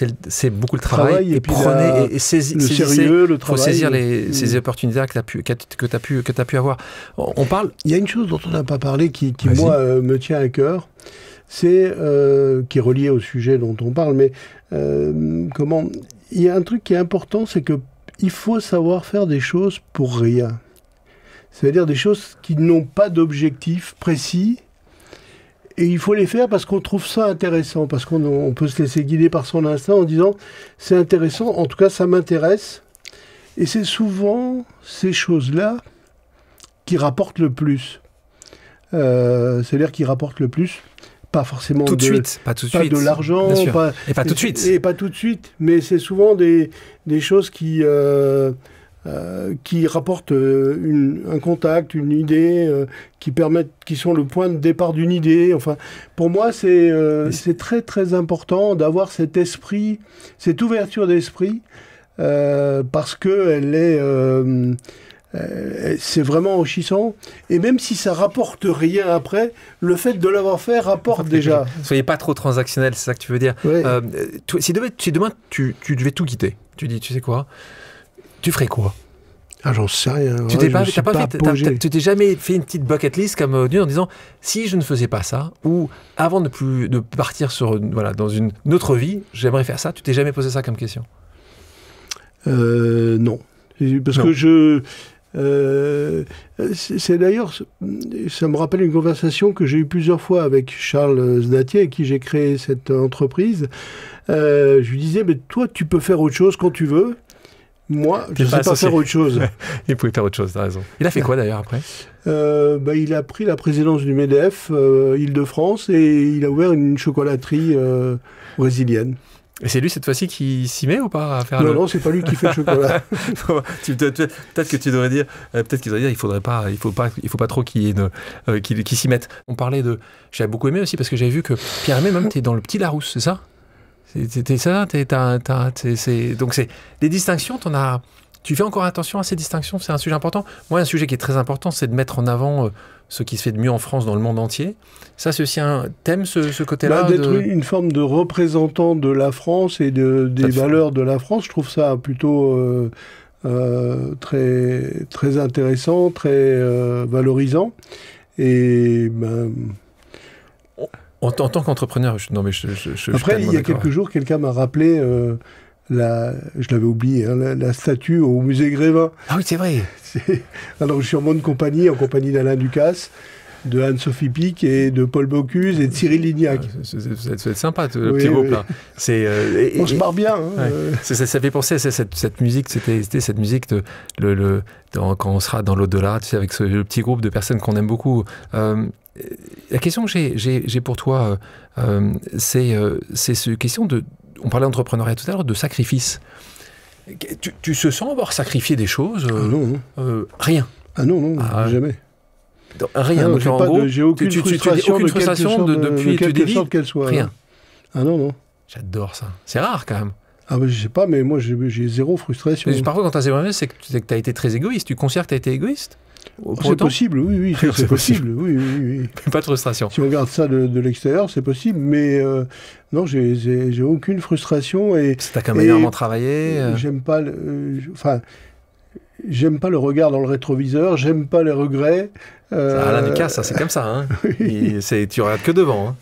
le travail. C'est beaucoup le travail. Et prenez et saisissez le travail. Il faut saisir ces opportunités que tu as pu avoir. On parle... Il y a une chose dont on n'a pas parlé qui moi, me tient à cœur. C'est qui est relié au sujet dont on parle. Mais il y a un truc qui est important, c'est qu'il faut savoir faire des choses pour rien. C'est-à-dire des choses qui n'ont pas d'objectif précis. Et il faut les faire parce qu'on trouve ça intéressant, parce qu'on peut se laisser guider par son instinct en disant « c'est intéressant, en tout cas ça m'intéresse ». Et c'est souvent ces choses-là qui rapportent le plus. C'est-à-dire qui rapportent le plus, pas forcément tout de suite, pas tout de suite, de l'argent, et pas tout de suite. Et pas tout de suite, mais c'est souvent des choses qui rapportent un contact, une idée, qui sont le point de départ d'une idée. Enfin, pour moi, c'est très très important d'avoir cet esprit, cette ouverture d'esprit, parce que elle est c'est vraiment enrichissant. Et même si ça rapporte rien après, le fait de l'avoir fait rapporte déjà. Soyez pas trop transactionnel, c'est ça que tu veux dire. Ouais. Si demain tu devais tout quitter, tu dis, tu sais quoi, tu ferais quoi? Ah, j'en sais rien. Tu t'es jamais fait une petite bucket list comme en disant, si je ne faisais pas ça, ou avant de partir dans une autre vie, j'aimerais faire ça. Tu t'es jamais posé ça comme question? Non. Parce que c'est d'ailleurs, ça me rappelle une conversation que j'ai eue plusieurs fois avec Charles Zdatier, avec qui j'ai créé cette entreprise. Je lui disais, mais toi, tu peux faire autre chose quand tu veux. Moi, je ne sais pas faire autre chose. Il pouvait faire autre chose, t'as raison. Il a fait quoi d'ailleurs après? Il a pris la présidence du MEDEF, Île-de-France, et il a ouvert une chocolaterie brésilienne. Et c'est lui cette fois-ci qui s'y met ou pas à faire Non, c'est pas lui qui fait le chocolat. Peut-être que tu devrais dire, il faut pas trop qu'il s'y mette. On parlait de, j'avais beaucoup aimé aussi parce que j'avais vu que Pierre Hermé, même t'es dans le Petit Larousse, c'est ça? C'était ça, donc c'est des distinctions. Tu fais encore attention à ces distinctions, c'est un sujet important. Moi, un sujet qui est très important, c'est de mettre en avant ce qui se fait de mieux en France dans le monde entier. Ça, c'est aussi un thème, ce côté-là d'être une forme de représentant de la France et des valeurs de la France. Je trouve ça plutôt très, très intéressant, très valorisant. Et en tant qu'entrepreneur, après, il y a quelques jours, quelqu'un m'a rappelé... je l'avais oublié, la statue au musée Grévin. Ah oui, c'est vrai. Alors, je suis en bonne compagnie, d'Alain Ducasse, de Anne-Sophie Pic et de Paul Bocuse et de Cyril Lignac. Ça va être sympa, le petit groupe là. On se marre bien. Ça fait penser à cette musique, c'était cette musique quand on sera dans l'au-delà, tu sais, avec le petit groupe de personnes qu'on aime beaucoup. La question que j'ai pour toi, c'est cette question de... On parlait d'entrepreneuriat tout à l'heure, de sacrifice. Tu se sens avoir sacrifié des choses? Non. Rien. Ah non, jamais. Rien. Donc, en gros, j'ai aucune frustration depuis de quelque sorte qu'elle soit. Rien. Ah non. J'adore ça. C'est rare quand même. Ah je sais pas, mais moi j'ai zéro frustration. Parfois, quand tu as zéro frustration, c'est que tu as été très égoïste. Tu considères que tu as été égoïste? C'est possible, oui, c'est possible. Oui. Pas de frustration. Si on regarde ça de l'extérieur, c'est possible, mais non, j'ai aucune frustration. C'est ta manièrement travaillé. J'aime pas le regard dans le rétroviseur, j'aime pas les regrets. Alain Ducasse, c'est comme ça. Hein. Oui. Tu regardes que devant. Hein.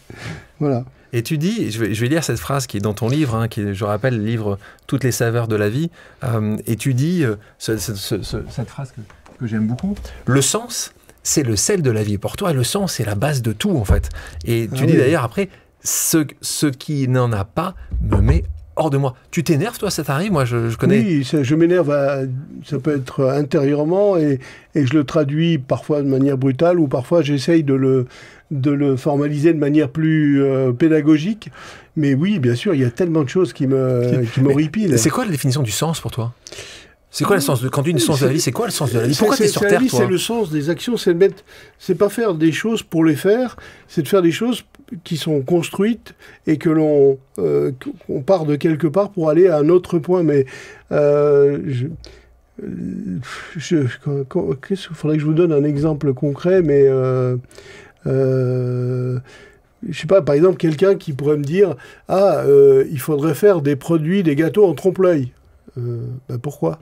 Voilà. Et tu dis, je vais lire cette phrase qui est dans ton livre, hein, qui est, je rappelle, le livre Toutes les saveurs de la vie. Et tu dis cette phrase que j'aime beaucoup. Le sens, c'est le sel de la vie. Pour toi, le sens, c'est la base de tout, en fait. Et tu dis d'ailleurs après, ce qui n'en a pas me met hors de moi. Tu t'énerves, toi, ça t'arrive? Moi, je connais... Oui, je m'énerve, ça peut être intérieurement, et je le traduis parfois de manière brutale, ou parfois j'essaye de le formaliser de manière plus pédagogique. Mais oui, bien sûr, il y a tellement de choses qui m'horripilent. C'est quoi la définition du sens pour toi? C'est quoi le sens quand tu dis le sens de la vie? C'est quoi le sens de la vie? Pourquoi tu es sur Terre, toi? C'est le sens des actions, c'est pas faire des choses pour les faire, c'est de faire des choses qui sont construites et que qu'on part de quelque part pour aller à un autre point. Mais il faudrait que je vous donne un exemple concret, mais je sais pas, par exemple, quelqu'un qui pourrait me dire il faudrait faire des gâteaux en trompe-l'œil. Pourquoi?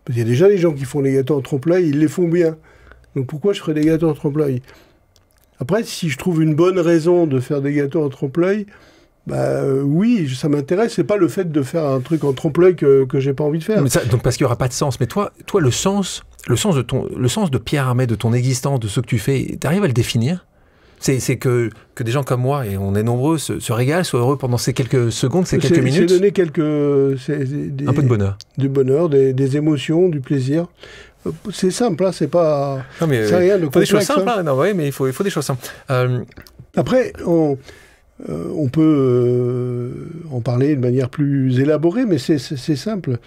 Parce qu'il y a déjà des gens qui font les gâteaux en trompe-l'œil, ils les font bien. Donc pourquoi je ferais des gâteaux en trompe-l'œil? Après, si je trouve une bonne raison de faire des gâteaux en trompe-l'œil, oui, ça m'intéresse. C'est pas le fait de faire un truc en trompe-l'œil que j'ai pas envie de faire. Mais donc parce qu'il y aura pas de sens. Mais toi, le sens de Pierre Hermé, de ton existence, de ce que tu fais, t'arrives à le définir? C'est que des gens comme moi, et on est nombreux, se régalent, soient heureux pendant ces quelques secondes, ces quelques minutes. C'est donner un peu de bonheur. Du bonheur, des émotions, du plaisir. C'est simple, hein, c'est pas... Non, mais c'est rien de faut des choses complexe, simples, hein. Non, ouais, mais il faut des choses simples. Après, on peut en parler de manière plus élaborée, mais c'est simple.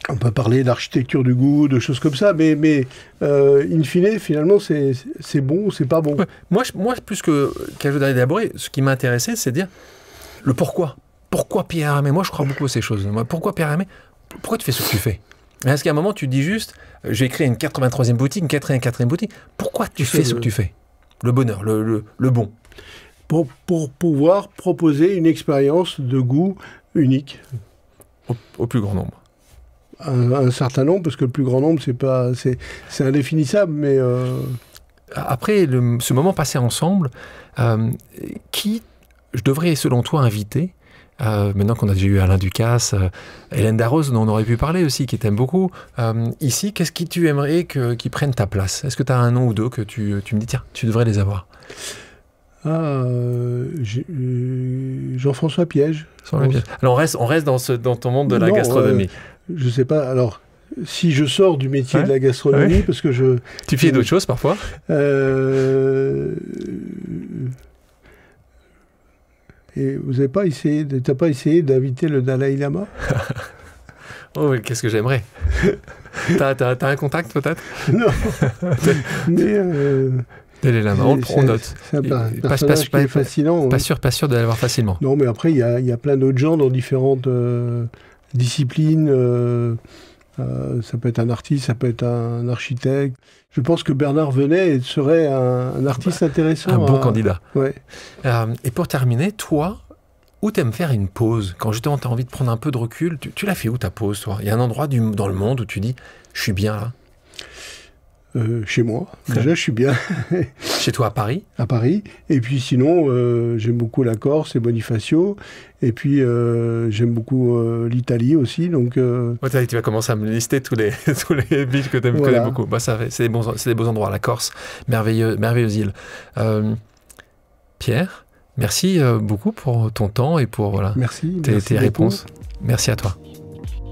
On peut parler d'architecture du goût, de choses comme ça, mais in fine, finalement, c'est bon ou c'est pas bon. Ouais. Moi, plus qu'à d'élaborer, ce qui m'intéressait, c'est de dire le pourquoi. Pourquoi Pierre Hermé? Moi, je crois beaucoup à ces choses. Pourquoi Pierre Hermé? Pourquoi tu fais ce que tu fais? Est-ce qu'à un moment, tu dis juste, j'ai créé une 83e boutique, une 4e boutique. Pourquoi tu fais ce que tu fais? Le bonheur, le bon. Pour pouvoir proposer une expérience de goût unique. Au plus grand nombre. Un certain nombre, parce que le plus grand nombre, c'est indéfinissable, mais... Après ce moment passé ensemble, qui je devrais, selon toi, inviter, maintenant qu'on a déjà eu Alain Ducasse, Hélène Darroze, dont on aurait pu parler aussi, qui t'aime beaucoup, ici, qu'est-ce que tu aimerais qu'ils prennent ta place? Est-ce que tu as un nom ou deux que tu me dis, tiens, tu devrais les avoir? Jean-François Piège. Alors on reste dans ton monde de la gastronomie. Je sais pas, alors, si je sors du métier de la gastronomie, parce que Tu fais d'autres choses parfois Et vous n'avez pas essayé, t'as pas essayé d'inviter le Dalai Lama? Oh, qu'est-ce que j'aimerais. T'as un contact peut-être? Non. Mais... Dalai Lama, on note. C'est un personnage qui est fascinant. Pas sûr de l'avoir facilement. Non, mais après, il y a plein d'autres gens dans différentes disciplines. Ça peut être un artiste, ça peut être un architecte. Je pense que Bernard Venet serait un artiste intéressant. Un bon candidat. Ouais. Et pour terminer, toi, où t'aimes faire une pause? Quand justement t'as envie de prendre un peu de recul, tu l'as fait où ta pause, toi? Il y a un endroit dans le monde où tu dis, je suis bien là? Chez moi. Déjà, je suis bien. Chez toi à Paris? À Paris. Et puis sinon, j'aime beaucoup la Corse et Bonifacio. Et puis, j'aime beaucoup l'Italie aussi. Donc, ouais, tu vas commencer à me lister tous les villes que tu connais beaucoup. Bah, c'est des beaux endroits. La Corse, merveilleuse île. Pierre, merci beaucoup pour ton temps et pour tes réponses. Merci à toi.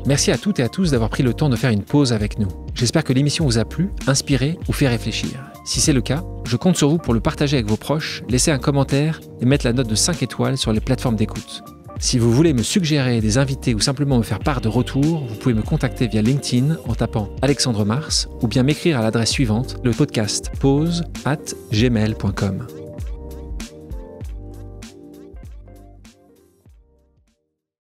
Merci à toutes et à tous d'avoir pris le temps de faire une pause avec nous. J'espère que l'émission vous a plu, inspiré ou fait réfléchir. Si c'est le cas, je compte sur vous pour le partager avec vos proches, laisser un commentaire et mettre la note de 5 étoiles sur les plateformes d'écoute. Si vous voulez me suggérer des invités ou simplement me faire part de retours, vous pouvez me contacter via LinkedIn en tapant Alexandre Mars ou bien m'écrire à l'adresse suivante, le podcast pause@gmail.com.